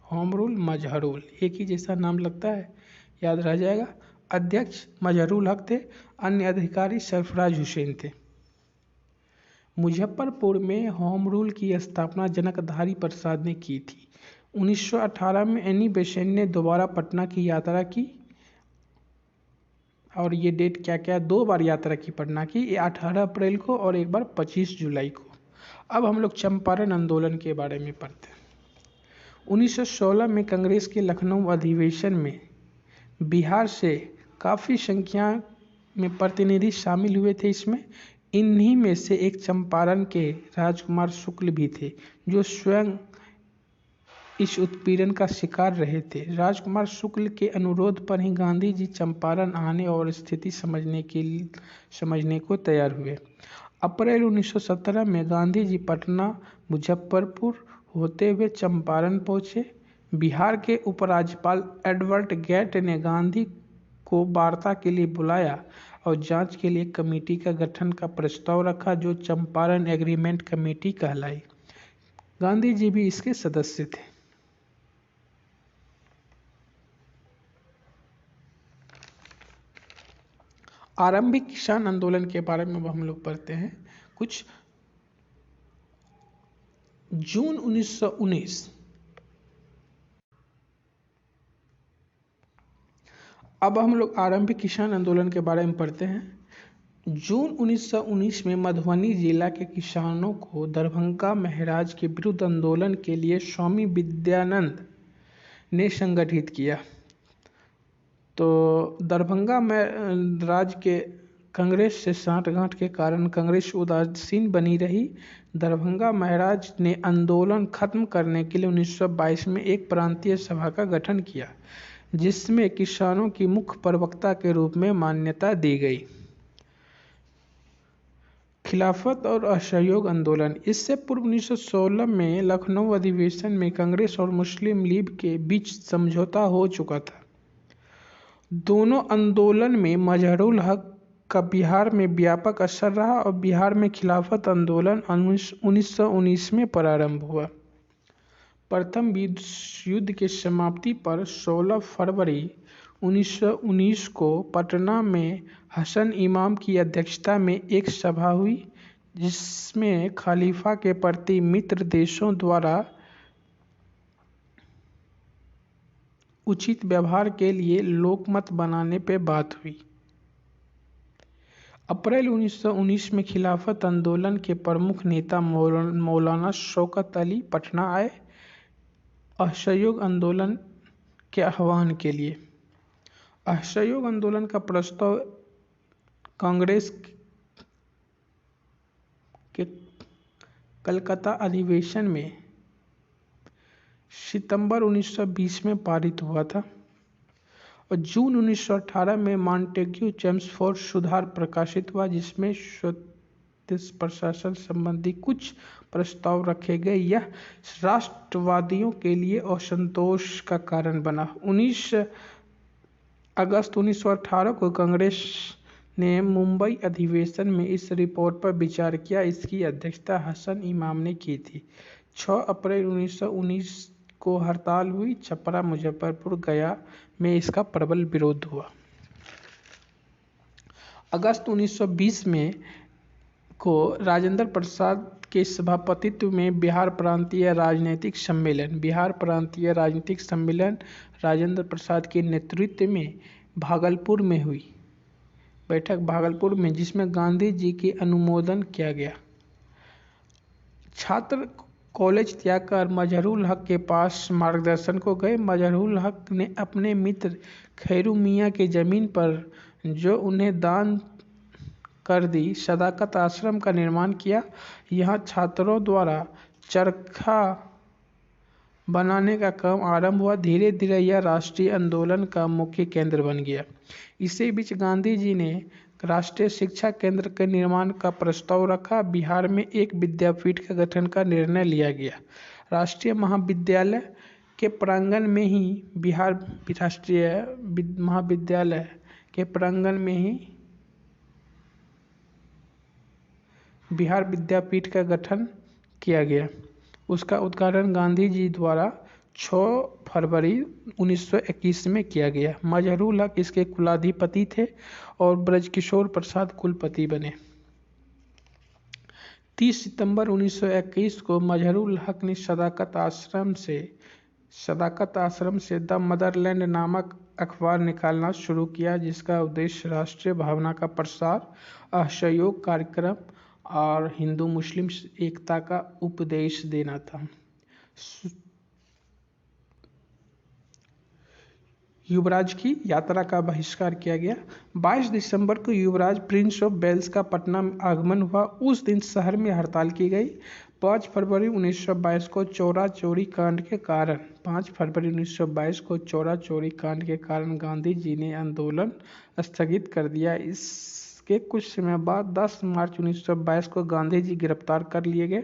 S1: होम रूल मजहरुल, एक ही जैसा नाम लगता है, याद रह जाएगा। अध्यक्ष मजहरुल हक थे, अन्य अधिकारी सरफराज हुसैन थे। मुजफ्फरपुर में होम रूल की स्थापना जनकधारी प्रसाद ने की थी। 1918 में एनी बेसेंट ने दोबारा पटना की यात्रा की, और ये डेट क्या क्या, 2 बार यात्रा की पटना की, 18 अप्रैल को और एक बार 25 जुलाई को। अब हम लोग चंपारण आंदोलन के बारे में पढ़ते हैं। 1916 में कांग्रेस के लखनऊ अधिवेशन में बिहार से काफ़ी संख्या में प्रतिनिधि शामिल हुए थे। इसमें इन्हीं में से एक चंपारण के राजकुमार शुक्ल भी थे, जो स्वयं इस उत्पीड़न का शिकार रहे थे। राजकुमार शुक्ल के अनुरोध पर ही गांधी जी चंपारण आने और स्थिति समझने को तैयार हुए। अप्रैल 1917 में गांधी जी पटना मुजफ्फरपुर होते हुए चंपारण पहुंचे। बिहार के उपराज्यपाल एडवर्ड गैट ने गांधी को वार्ता के लिए बुलाया और जांच के लिए कमेटी का गठन का प्रस्ताव रखा, जो चंपारण एग्रीमेंट कमेटी कहलाई। गांधी जी भी इसके सदस्य थे। आरंभिक किसान आंदोलन के बारे में हम लोग पढ़ते हैं कुछ। जून 1919, अब हम लोग आरंभिक किसान आंदोलन के बारे में पढ़ते हैं। जून 1919 में मधुबनी जिला के किसानों को दरभंगा महाराज के विरुद्ध आंदोलन के लिए स्वामी विद्यानंद ने संगठित किया। तो दरभंगा में राज के कांग्रेस से साठगांठ के कारण कांग्रेस उदासीन बनी रही। दरभंगा महाराज ने आंदोलन खत्म करने के लिए 1922 में एक प्रांतीय सभा का गठन किया, जिसमें किसानों की मुख्य प्रवक्ता के रूप में मान्यता दी गई। खिलाफत और असहयोग आंदोलन। इससे पूर्व 1916 में लखनऊ अधिवेशन में कांग्रेस और मुस्लिम लीग के बीच समझौता हो चुका था। दोनों आंदोलन में मजहरुल हक का बिहार में व्यापक असर रहा और बिहार में खिलाफत आंदोलन 1919 में प्रारंभ हुआ। प्रथम विश्व युद्ध की समाप्ति पर 16 फरवरी 1919 को पटना में हसन इमाम की अध्यक्षता में एक सभा हुई, जिसमें खलीफा के प्रति मित्र देशों द्वारा उचित व्यवहार के लिए लोकमत बनाने पर बात हुई। अप्रैल 1919 में खिलाफत आंदोलन के प्रमुख नेता मौलाना शौकत अली पटना आए असहयोग आंदोलन के आह्वान के लिए। असहयोग आंदोलन का प्रस्ताव कांग्रेस के कलकत्ता अधिवेशन में सितंबर 1920 में पारित हुआ था और जून 1918 में मॉन्टेग्यू चेम्सफोर्ड सुधार प्रकाशित हुआ, जिसमें स्वदेश प्रशासन संबंधी कुछ प्रस्ताव रखे गए। यह राष्ट्रवादियों के लिए असंतोष का कारण बना। 19 अगस्त 1918 को कांग्रेस ने मुंबई अधिवेशन में इस रिपोर्ट पर विचार किया। इसकी अध्यक्षता हसन इमाम ने की थी। 6 अप्रैल 1919 को हड़ताल हुई। छपरा, मुजफ्फरपुर, गया में इसका प्रबल विरोध हुआ। अगस्त 1920 में को राजेंद्र प्रसाद के सभापतित्व में बिहार प्रांतीय राजनीतिक सम्मेलन राजेंद्र प्रसाद के नेतृत्व में भागलपुर में हुई बैठक भागलपुर में, जिसमें गांधी जी के अनुमोदन किया गया। छात्र कॉलेज त्याग कर मजहरुल हक के पास मार्गदर्शन को गए। मजहरुल हक ने अपने मित्र खैरू मियाँ के जमीन पर, जो उन्हें दान कर दी, सदाकत आश्रम का निर्माण किया। यहाँ छात्रों द्वारा चरखा बनाने का काम आरंभ हुआ। धीरे धीरे यह राष्ट्रीय आंदोलन का मुख्य केंद्र बन गया। इसी बीच गांधी जी ने राष्ट्रीय शिक्षा केंद्र के निर्माण का प्रस्ताव रखा। बिहार में एक विद्यापीठ का गठन का निर्णय लिया गया। राष्ट्रीय महाविद्यालय के प्रांगण में ही राष्ट्रीय महाविद्यालय के प्रांगण में ही बिहार विद्यापीठ का गठन किया गया। उसका उद्घाटन गांधी जी द्वारा 6 फरवरी 1921 में किया गया। मजहरूल हक इसके कुलाधिपति थे और ब्रजकिशोर प्रसाद कुलपति बने। 30 सितंबर 1921 को मजहरूल हक ने सदाकत आश्रम से द मदरलैंड नामक अखबार निकालना शुरू किया, जिसका उद्देश्य राष्ट्रीय भावना का प्रसार, असहयोग कार्यक्रम और हिंदू मुस्लिम एकता का उपदेश देना था। युवराज की यात्रा का बहिष्कार किया गया। 22 दिसंबर को युवराज प्रिंस ऑफ वेल्स का पटना में आगमन हुआ। उस दिन शहर में हड़ताल की गई। 5 फरवरी 1922 को चौरा चोरी कांड के कारण गांधी जी ने आंदोलन स्थगित कर दिया। इसके कुछ समय बाद 10 मार्च 1922 को गांधी जी गिरफ्तार कर लिए गए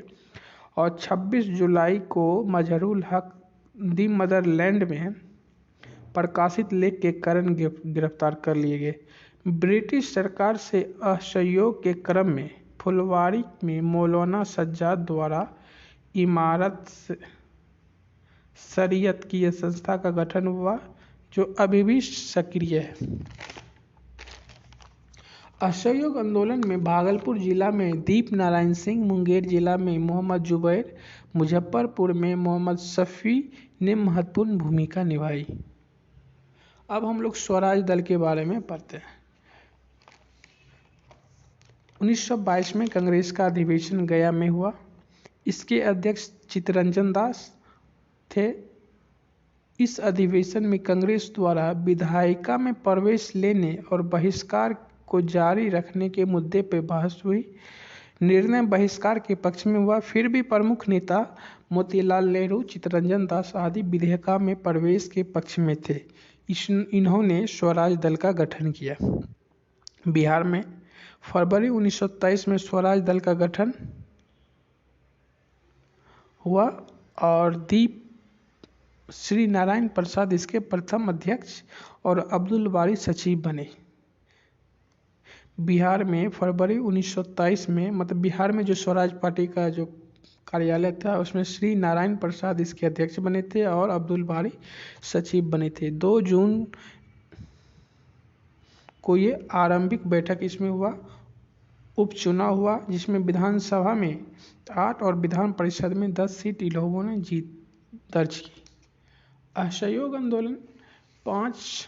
S1: और 26 जुलाई को मजहरूल हक दी मदरलैंड में प्रकाशित लेख के कारण गिरफ्तार कर लिए गए। ब्रिटिश सरकार से असहयोग के क्रम में फुलवारी में मौलाना सज्जाद द्वारा इमारत शरीयत की यह संस्था का गठन हुआ, जो अभी भी सक्रिय है। असहयोग आंदोलन में भागलपुर जिला में दीप नारायण सिंह, मुंगेर जिला में मोहम्मद जुबैर, मुजफ्फरपुर में मोहम्मद शफी ने महत्वपूर्ण भूमिका निभाई। अब हम लोग स्वराज दल के बारे में पढ़ते हैं। 1922 में कांग्रेस का अधिवेशन गया में हुआ। इसके अध्यक्ष चित्तरंजन दास थे। इस अधिवेशन में कांग्रेस द्वारा विधायिका में प्रवेश लेने और बहिष्कार को जारी रखने के मुद्दे पर बहस हुई। निर्णय बहिष्कार के पक्ष में हुआ। फिर भी प्रमुख नेता मोतीलाल नेहरू, चित्तरंजन दास आदि विधायिका में प्रवेश के पक्ष में थे। इन्होंने स्वराज दल का गठन किया। बिहार में फरवरी 1923 में स्वराज दल का गठन हुआ और दीप श्री नारायण प्रसाद इसके प्रथम अध्यक्ष और अब्दुल बारी सचिव बने। बिहार में फरवरी 1923 में बिहार में जो स्वराज पार्टी का जो कार्यालय था उसमें श्री नारायण प्रसाद इसके अध्यक्ष बने थे और अब्दुल बारी सचिव बने थे। 2 जून को ये आरंभिक बैठक इसमें हुआ। उपचुनाव हुआ, जिसमें विधानसभा में 8 और विधान परिषद में 10 सीट इन लोगों ने जीत दर्ज की। असहयोग आंदोलन 5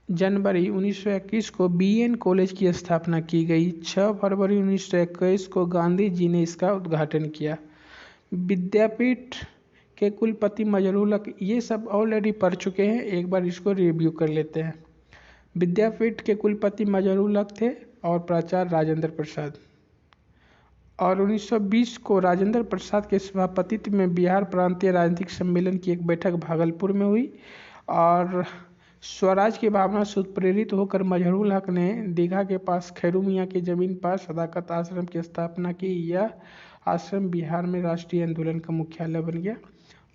S1: जनवरी 1921 को बीएन कॉलेज की स्थापना की गई। 6 फरवरी 1921 को गांधी जी ने इसका उद्घाटन किया। विद्यापीठ के कुलपति मजहरूल हक, ये सब ऑलरेडी पढ़ चुके हैं, एक बार इसको रिव्यू कर लेते हैं। विद्यापीठ के कुलपति मजहरूल हक थे और प्राचार्य राजेंद्र प्रसाद। और 1920 को राजेंद्र प्रसाद के सभापतित्व में बिहार प्रांतीय राजनीतिक सम्मेलन की एक बैठक भागलपुर में हुई और स्वराज की भावना से उत्प्रेरित होकर मजहरूल हक ने दीघा के पास खैरू मियाँ की जमीन पर सदाकत आश्रम की स्थापना की। यह आश्रम बिहार में राष्ट्रीय आंदोलन का मुख्यालय बन गया।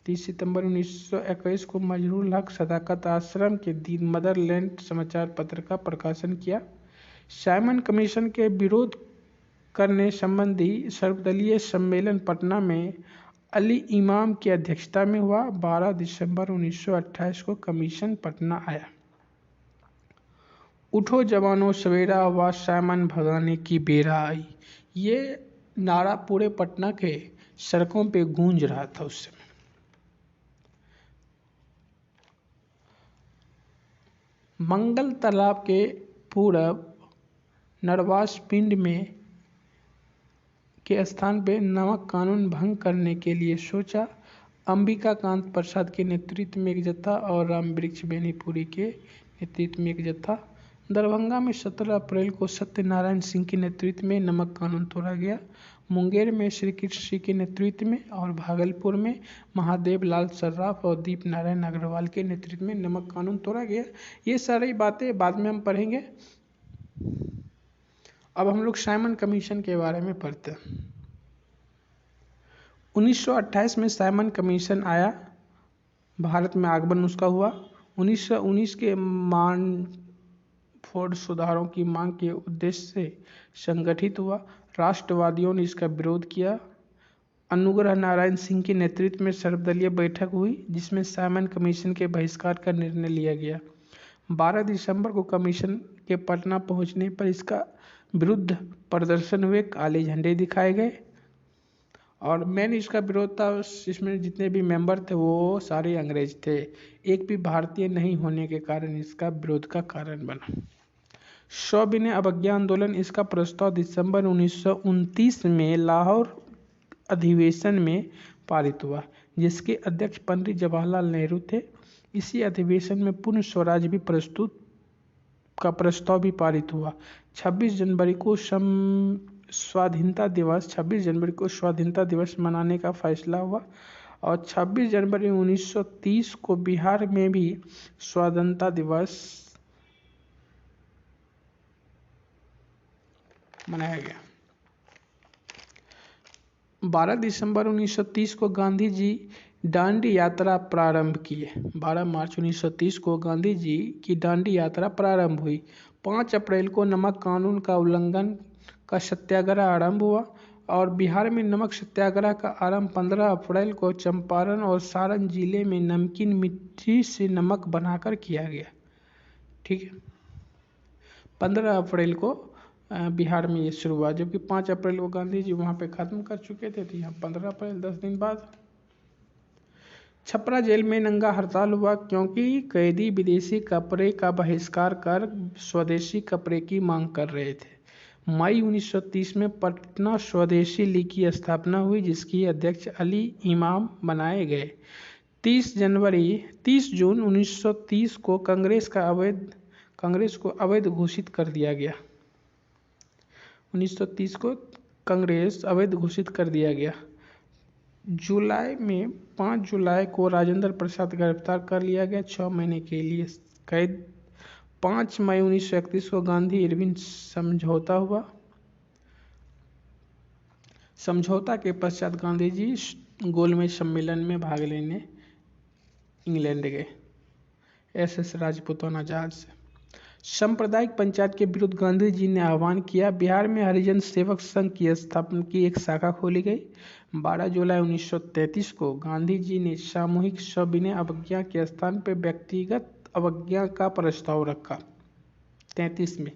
S1: 30 सितंबर 1921 को मजहरूल हक सदाकत आश्रम के दी मदरलैंड समाचार पत्र का प्रकाशन किया। साइमन कमीशन के विरोध करने संबंधी सर्वदलीय सम्मेलन पटना में अली इमाम की अध्यक्षता में हुआ। 12 दिसंबर 1928 को कमीशन पटना आया। उठो जवानों सवेरा हुआ, साइमन भगाने की बेरा आई, ये नारा पूरे पटना के सड़कों पे गूंज रहा था उस समय। मंगल तालाब के पूरब नरवास पिंड में के स्थान पे नमक कानून भंग करने के लिए सोचा। अंबिका कांत प्रसाद के नेतृत्व में एक जत्था और राम वृक्ष बेनीपुरी के नेतृत्व में एक जत्था। दरभंगा में 17 अप्रैल को सत्यनारायण सिंह के नेतृत्व में नमक कानून तोड़ा गया। मुंगेर में श्री कृष्ण सिंह के नेतृत्व में और भागलपुर में महादेव लाल सर्राफ और दीप नारायण अग्रवाल के नेतृत्व में नमक कानून तोड़ा गया। ये सारी बातें बाद में हम पढ़ेंगे। अब हम लोग साइमन कमीशन के बारे में पढ़ते हैं। 1928 में साइमन कमीशन आया, भारत में आगमन उसका हुआ। 1919 के मानफोर्ड सुधारों की मांग के उद्देश्य से संगठित हुआ। राष्ट्रवादियों ने इसका विरोध किया। अनुग्रह नारायण सिंह के नेतृत्व में सर्वदलीय बैठक हुई जिसमें साइमन कमीशन के बहिष्कार का निर्णय लिया गया। 12 दिसंबर को कमीशन के पटना पहुंचने पर इसका विरुद्ध प्रदर्शन हुए, काले झंडे दिखाए गए और मेन इसका विरोध था। इसमें जितने भी मेंबर थे वो सारे अंग्रेज थे, एक भी भारतीय नहीं होने के कारण इसका विरोध का कारण बना। सविनय अवज्ञा आंदोलन, इसका प्रस्ताव दिसंबर 1929 में लाहौर अधिवेशन में पारित हुआ जिसके अध्यक्ष पंडित जवाहरलाल नेहरू थे। इसी अधिवेशन में पूर्ण स्वराज भी प्रस्ताव भी पारित हुआ। 26 जनवरी को स्वाधीनता दिवस मनाने का फैसला हुआ और 26 जनवरी 1930 को बिहार में भी स्वाधीनता दिवस मनाया गया। 12 दिसंबर 1930 को गांधी जी दांडी यात्रा प्रारंभ किए। 12 मार्च 1930 को गांधी जी की दांडी यात्रा प्रारंभ हुई। 5 अप्रैल को नमक कानून का उल्लंघन का सत्याग्रह आरंभ हुआ और बिहार में नमक सत्याग्रह का आरंभ 15 अप्रैल को चंपारण और सारण जिले में नमकीन मिट्टी से नमक बनाकर किया गया। ठीक है, 15 अप्रैल को बिहार में ये शुरू हुआ, जबकि 5 अप्रैल को गांधी जी वहाँ पे ख़त्म कर चुके थे, तो यहाँ 15 अप्रैल 10 दिन बाद। छपरा जेल में नंगा हड़ताल हुआ क्योंकि कैदी विदेशी कपड़े का बहिष्कार कर स्वदेशी कपड़े की मांग कर रहे थे। मई 1930 में पटना स्वदेशी लीग की स्थापना हुई जिसकी अध्यक्ष अली इमाम बनाए गए। 30 जून 1930 को कांग्रेस को अवैध घोषित कर दिया गया। 1930 को कांग्रेस अवैध घोषित कर दिया गया। 5 जुलाई को राजेंद्र प्रसाद गिरफ्तार कर लिया गया 6 महीने के लिए कैद। 5 मई 1931 को गांधी इरविन समझौता हुआ। समझौता के पश्चात गांधी जी गोलमेज सम्मेलन में भाग लेने इंग्लैंड गए SS राजपूताना जहाज से। सांप्रदायिक पंचायत के विरुद्ध गांधी जी ने आह्वान किया। बिहार में हरिजन सेवक संघ की स्थापना की एक शाखा खोली गई। 12 जुलाई 1933 को गांधी जी ने सामूहिक सविनय अवज्ञा के स्थान पर व्यक्तिगत अवज्ञा का प्रस्ताव रखा। 33 में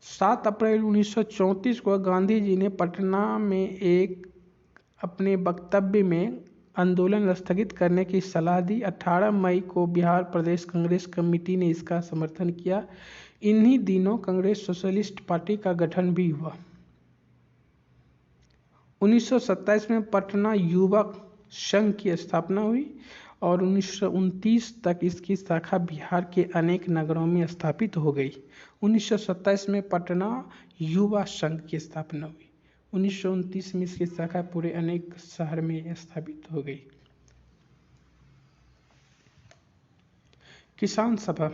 S1: 7 अप्रैल 1934 को गांधी जी ने पटना में अपने वक्तव्य में आंदोलन स्थगित करने की सलाह दी। 18 मई को बिहार प्रदेश कांग्रेस कमेटी ने इसका समर्थन किया। इन्हीं दिनों कांग्रेस सोशलिस्ट पार्टी का गठन भी हुआ। 1927 में पटना युवक संघ की स्थापना हुई और 1929 तक इसकी शाखा बिहार के अनेक नगरों में स्थापित हो गई। 1927 में पटना युवा संघ की स्थापना हुई। 1929 में इसकी शाखा पूरे अनेक शहर में स्थापित हो गई। किसान सभा,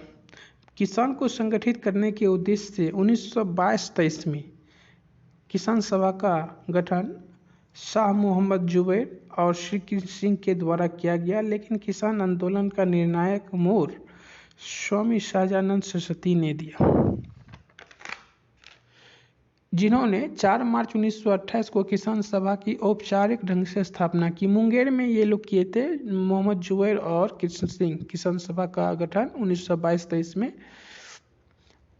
S1: किसान को संगठित करने के उद्देश्य से 1922-23 में किसान सभा का गठन शाह मोहम्मद जुबैर और श्री कृष्ण सिंह के द्वारा किया गया, लेकिन किसान आंदोलन का निर्णायक मोड़ स्वामी सहजानंद सरस्वती ने दिया, जिन्होंने 4 मार्च 1928 को किसान सभा की औपचारिक ढंग से स्थापना की। मुंगेर में ये लोग किए थे, मोहम्मद जुबैर और कृष्ण सिंह। किसान सभा का गठन 1922-23 में।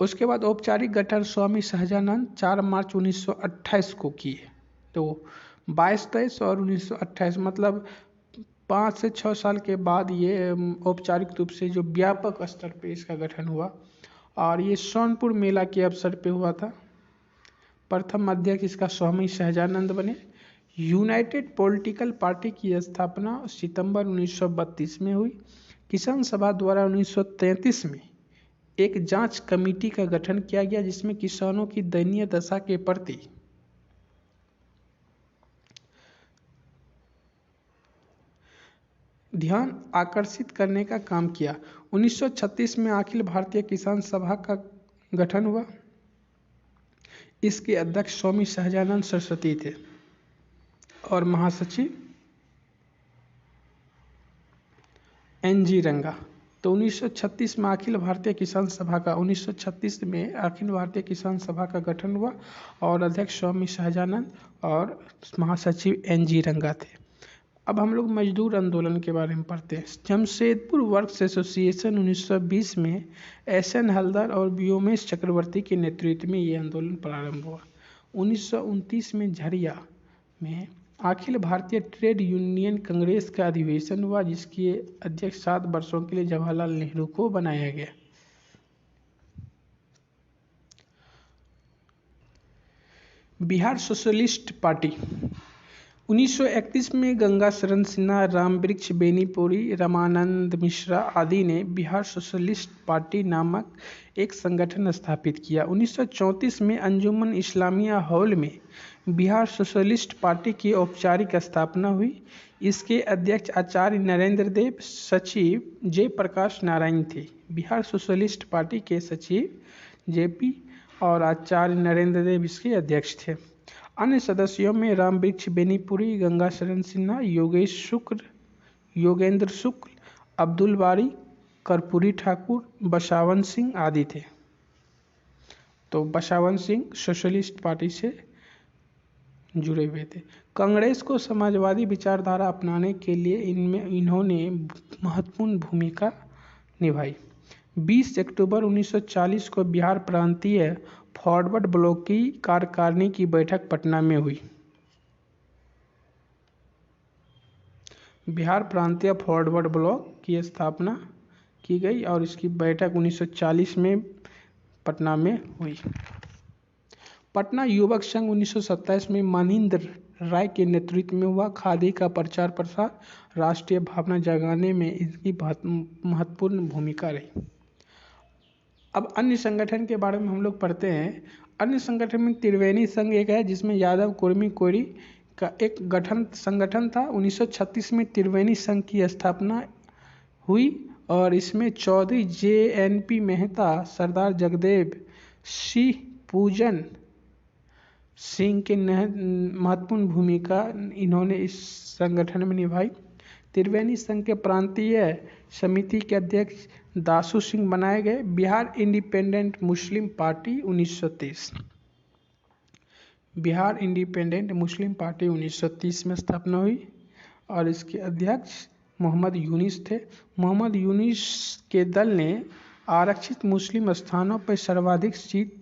S1: उसके बाद औपचारिक गठन स्वामी सहजानंद 4 मार्च 1928 को किए। तो 22-23 और 1928 मतलब 5 से 6 साल के बाद ये औपचारिक रूप से जो व्यापक स्तर पे इसका गठन हुआ और ये सोनपुर मेला के अवसर पे हुआ था। प्रथम अध्यक्ष इसका स्वामी सहजानंद बने। यूनाइटेड पॉलिटिकल पार्टी की स्थापना सितंबर 1932 में हुई। किसान सभा द्वारा 1933 में एक जांच कमेटी का गठन किया गया जिसमें किसानों की दयनीय दशा के प्रति ध्यान आकर्षित करने का काम किया। 1936 में अखिल भारतीय किसान सभा का गठन हुआ। इसके अध्यक्ष स्वामी सहजानंद सरस्वती थे और महासचिव NG रंगा। तो 1936 में अखिल भारतीय किसान सभा का 1936 में अखिल भारतीय किसान सभा का गठन हुआ और अध्यक्ष स्वामी सहजानंद और महासचिव एन.जी. रंगा थे। अब हम लोग मजदूर आंदोलन के बारे में पढ़ते हैं। जमशेदपुर वर्क्स एसोसिएशन 1920 में एस.एन. हलदर और व्योमेश चक्रवर्ती के नेतृत्व में ये आंदोलन प्रारंभ हुआ। 1929 में झरिया में अखिल भारतीय ट्रेड यूनियन कांग्रेस का अधिवेशन हुआ, जिसके अध्यक्ष 7 वर्षों के लिए जवाहरलाल नेहरू को बनाया गया। बिहार सोशलिस्ट पार्टी 1931 में गंगा शरण सिन्हा, रामवृक्ष बेनीपुरी, रामानंद मिश्रा आदि ने बिहार सोशलिस्ट पार्टी नामक एक संगठन स्थापित किया। 1934 में अंजुमन इस्लामिया हॉल में बिहार सोशलिस्ट पार्टी की औपचारिक स्थापना हुई। इसके अध्यक्ष आचार्य नरेंद्र देव, सचिव जयप्रकाश नारायण थे। बिहार सोशलिस्ट पार्टी के सचिव जेपी और आचार्य नरेंद्र देव इसके अध्यक्ष थे। अन्य सदस्यों में रामवृक्ष बेनीपुरी, गंगा शरण सिन्हा, योगेश शुक्ल, योगेंद्र शुक्ल, अब्दुल बारी, कर्पूरी ठाकुर, बसावन सिंह आदि थे। तो बसावन सिंह सोशलिस्ट पार्टी से जुड़े हुए थे। कांग्रेस को समाजवादी विचारधारा अपनाने के लिए इन्होंने महत्वपूर्ण भूमिका निभाई। 20 अक्टूबर 1940 को बिहार प्रांतीय फॉरवर्ड ब्लॉक की कार्यकारिणी की बैठक पटना में हुई। बिहार प्रांतीय फॉरवर्ड ब्लॉक की स्थापना की गई और इसकी बैठक 1940 में पटना में हुई। पटना युवक संघ 1927 में मानिंदर राय के नेतृत्व में हुआ। खादी का प्रचार प्रसार, राष्ट्रीय भावना जगाने में इसकी महत्वपूर्ण भूमिका रही। अब अन्य संगठन के बारे में हम लोग पढ़ते हैं। अन्य संगठन में त्रिवेणी संघ एक है, जिसमें यादव, कुर्मी, कोरी का एक संगठन था। 1936 में त्रिवेणी संघ की स्थापना हुई और इसमें चौधरी J.N.P. मेहता, सरदार जगदेव सिंह, पूजन सिंह के महत्वपूर्ण भूमिका इन्होंने इस संगठन में निभाई। त्रिवेणी संघ के प्रांतीय समिति के अध्यक्ष दासू सिंह बनाए गए। Bihar independent Muslim party 1930 Bihar independent Muslim party 1930 में स्थापना हुई और इसके अध्यक्ष मोहम्मद यूनिस थे। मोहम्मद यूनिस के दल ने आरक्षित मुस्लिम स्थानों पर सर्वाधिक सीट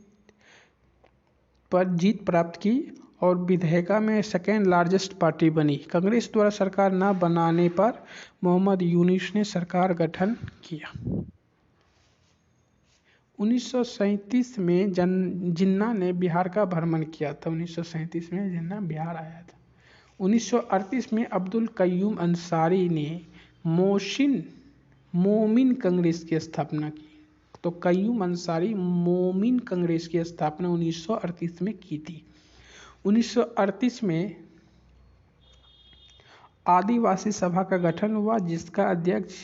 S1: पर जीत प्राप्त की और विधायिका में सेकेंड लार्जेस्ट पार्टी बनी। कांग्रेस द्वारा सरकार न बनाने पर मोहम्मद यूनिस ने सरकार गठन किया। 1937 में जिन्ना ने बिहार का भ्रमण किया था। 1937 में जिन्ना बिहार आया था। 1938 में अब्दुल कय्यूम अंसारी ने मोमिन कांग्रेस की स्थापना की। तो कय्यूम अंसारी मोमिन कांग्रेस की स्थापना 1938 में की थी। 1938 में आदिवासी सभा का गठन हुआ, जिसका अध्यक्ष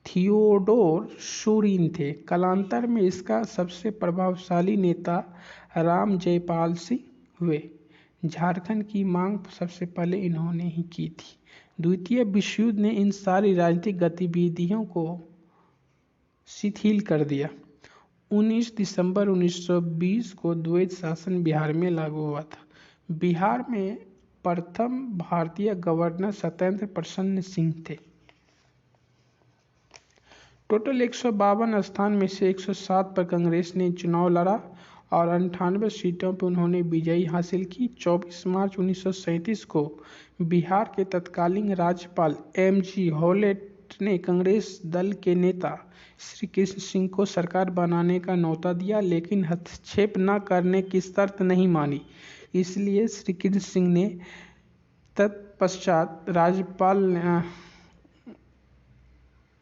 S1: थियोडोर शूरीन थे। कालांतर में इसका सबसे प्रभावशाली नेता राम जयपाल सिंह हुए। झारखंड की मांग सबसे पहले इन्होंने ही की थी। द्वितीय विश्व युद्ध ने इन सारी राजनीतिक गतिविधियों को शिथिल कर दिया। 19 दिसंबर 1920 को द्वैत शासन बिहार में लागू हुआ था। बिहार में प्रथम भारतीय गवर्नर सत्येंद्र प्रसन्न सिंह थे। टोटल 152 स्थान में से 107 पर कांग्रेस ने चुनाव लड़ा और 98 सीटों पर उन्होंने विजयी हासिल की। 24 मार्च 1937 को बिहार के तत्कालीन राज्यपाल M.G. हॉलेट ने कांग्रेस दल के नेता श्री कृष्ण सिंह को सरकार बनाने का न्योता दिया, लेकिन हस्तक्षेप न करने की शर्त नहीं मानी। इसलिए श्री कृष्ण सिंह ने तत्पश्चात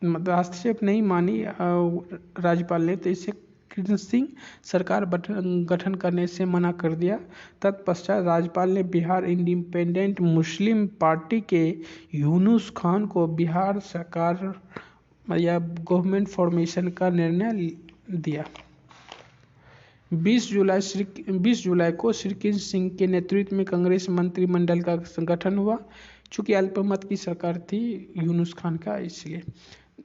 S1: हस्तक्षेप नहीं मानी राज्यपाल ने, तो इससे कृष्ण सिंह सरकार गठन करने से मना कर दिया। तत्पश्चात राज्यपाल ने बिहार इंडिपेंडेंट मुस्लिम पार्टी के यूनुस खान को बिहार सरकार या गवर्नमेंट फॉर्मेशन का निर्णय दिया। 20 जुलाई को श्री कृष्ण सिंह के नेतृत्व में कांग्रेस मंत्रिमंडल का गठन हुआ। चूंकि अल्पमत की सरकार थी यूनुस खान का, इसलिए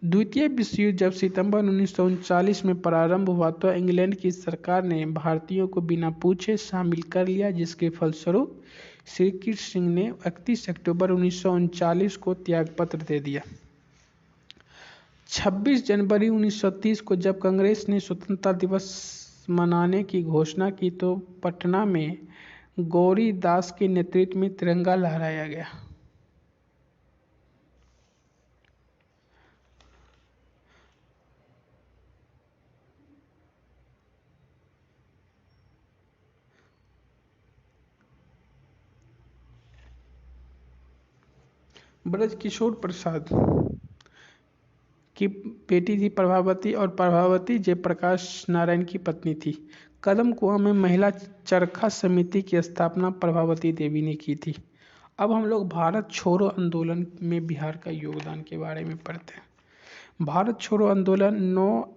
S1: द्वितीय विश्व युद्ध जब सितंबर 1939 में प्रारंभ हुआ तो इंग्लैंड की सरकार ने भारतीयों को बिना पूछे शामिल कर लिया, जिसके फलस्वरूप श्री कृष्ण सिंह ने 31 अक्टूबर 1939 को त्यागपत्र दे दिया। 26 जनवरी 1930 को जब कांग्रेस ने स्वतंत्रता दिवस मनाने की घोषणा की तो पटना में गौरी दास के नेतृत्व में तिरंगा लहराया गया। ब्रजकिशोर प्रसाद की बेटी थी प्रभावती और प्रभावती जयप्रकाश नारायण की पत्नी थी। कदम कुआं में महिला चरखा समिति की स्थापना प्रभावती देवी ने की थी। अब हम लोग भारत छोड़ो आंदोलन में बिहार का योगदान के बारे में पढ़ते हैं। भारत छोड़ो आंदोलन 9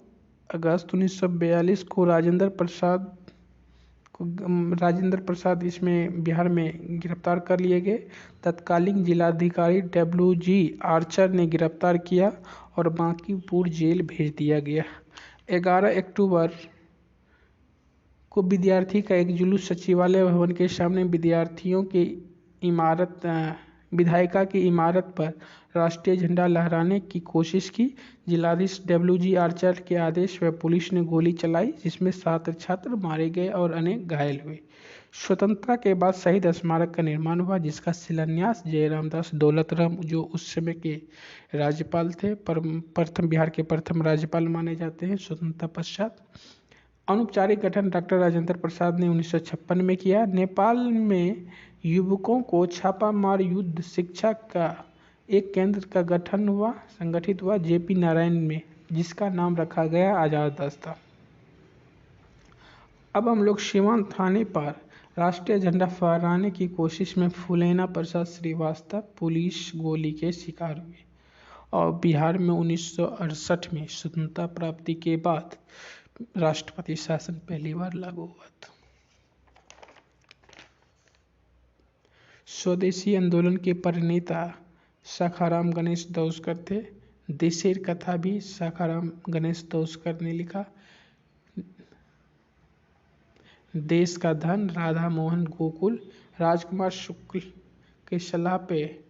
S1: अगस्त 1942 को राजेंद्र प्रसाद इसमें बिहार में गिरफ्तार कर लिए गए। तत्कालीन जिलाधिकारी WG आर्चर ने गिरफ्तार किया और बांकीपुर जेल भेज दिया गया। 11 अक्टूबर को विद्यार्थी का एक जुलूस सचिवालय भवन के सामने विधायिका की इमारत पर राष्ट्रीय झंडा लहराने की कोशिश की। जिलाधीश WG आर्चर के आदेश पर पुलिस ने गोली चलाई, जिसमें 7 छात्र मारे गए और अनेक घायल हुए। स्वतंत्रता के बाद शहीद स्मारक का निर्माण हुआ, जिसका शिलान्यास जयराम दास दौलतराम, जो उस समय के राज्यपाल थे, बिहार के प्रथम राज्यपाल माने जाते हैं स्वतंत्रता पश्चात। अनौपचारिक गठन डॉक्टर राजेंद्र प्रसाद ने 1956 में किया। नेपाल में युवकों को छापामार युद्ध शिक्षा का एक केंद्र का संगठित हुआ JP नारायण में, जिसका नाम रखा गया आजाद रास्ता। अब हम लोग सिवान थाने पर राष्ट्रीय झंडा फहराने की कोशिश में फूलेना प्रसाद श्रीवास्तव पुलिस गोली के शिकार हुए और बिहार में 1968 में स्वतंत्रता प्राप्ति के बाद राष्ट्रपति शासन पहली बार लागू हुआ था। स्वदेशी आंदोलन के प्रणेता शाखाराम गणेश दौस्कर थे। देशेर कथा भी शाखाराम गणेश दौस्कर ने लिखा। देश का धन राधा मोहन गोकुल। राजकुमार शुक्ल के सलाह पे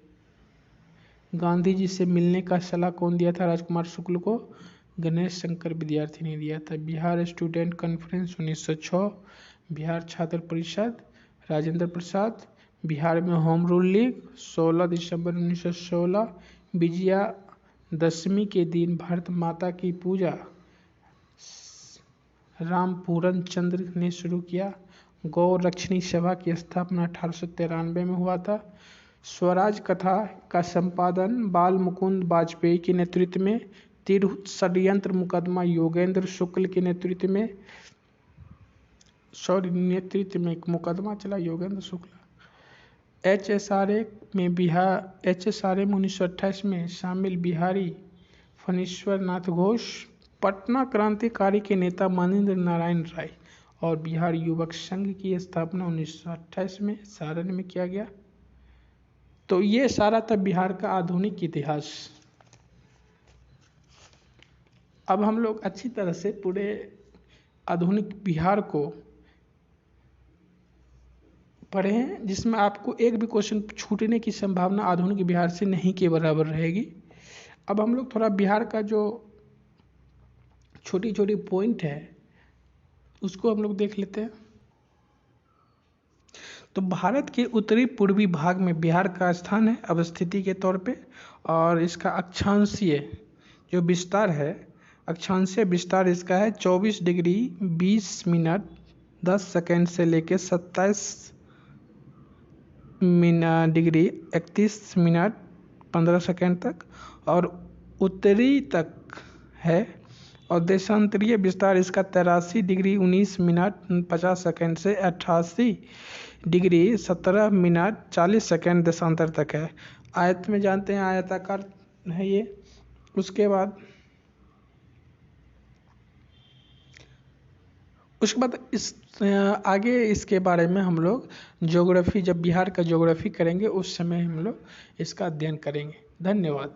S1: गांधी जी से मिलने का सलाह कौन दिया था राजकुमार शुक्ल को? गणेश शंकर विद्यार्थी ने दिया था। Bihar student conference 1906। बिहार छात्र परिषद राजेंद्र प्रसाद। बिहार में होम रूल लीग 16 दिसंबर 1916। विजयादशमी के दिन भारत माता की पूजा रामपूरन चंद्र ने शुरू किया। गौ रक्षणी सभा की स्थापना 1893 में हुआ था। स्वराज कथा का संपादन बाल मुकुंद वाजपेयी के नेतृत्व में। तिरहुत षड्यंत्र मुकदमा योगेंद्र शुक्ल के नेतृत्व में एक मुकदमा चला योगेंद्र शुक्ल। HSRA में 1928 में शामिल बिहारी फणीश्वर नाथ घोष। पटना क्रांतिकारी के नेता मनेंद्र नारायण राय और बिहार युवक संघ की स्थापना 1928 में सारण में किया गया। तो ये सारा था बिहार का आधुनिक इतिहास। अब हम लोग अच्छी तरह से पूरे आधुनिक बिहार को पढ़े हैं, जिसमें आपको एक भी क्वेश्चन छूटने की संभावना आधुनिक बिहार से नहीं के बराबर रहेगी। अब हम लोग थोड़ा बिहार का जो छोटी छोटी पॉइंट है उसको हम लोग देख लेते हैं। तो भारत के उत्तरी पूर्वी भाग में बिहार का स्थान है अवस्थिति के तौर पे, और इसका अक्षांशीय जो विस्तार है, अक्षांशीय विस्तार इसका है 24 डिग्री 20 मिनट 10 सेकेंड से लेकर 27 डिग्री 31 मिनट 15 सेकेंड तक और उत्तरी तक है। और देशांतरीय विस्तार इसका 83 डिग्री 19 मिनट 50 सेकेंड से 88 डिग्री 17 मिनट 40 सेकेंड देशांतर तक है। आयत में जानते हैं आयताकार है ये। उसके बाद इस आगे इसके बारे में हम लोग ज्योग्राफी, जब बिहार का ज्योग्राफी करेंगे उस समय हम लोग इसका अध्ययन करेंगे। धन्यवाद।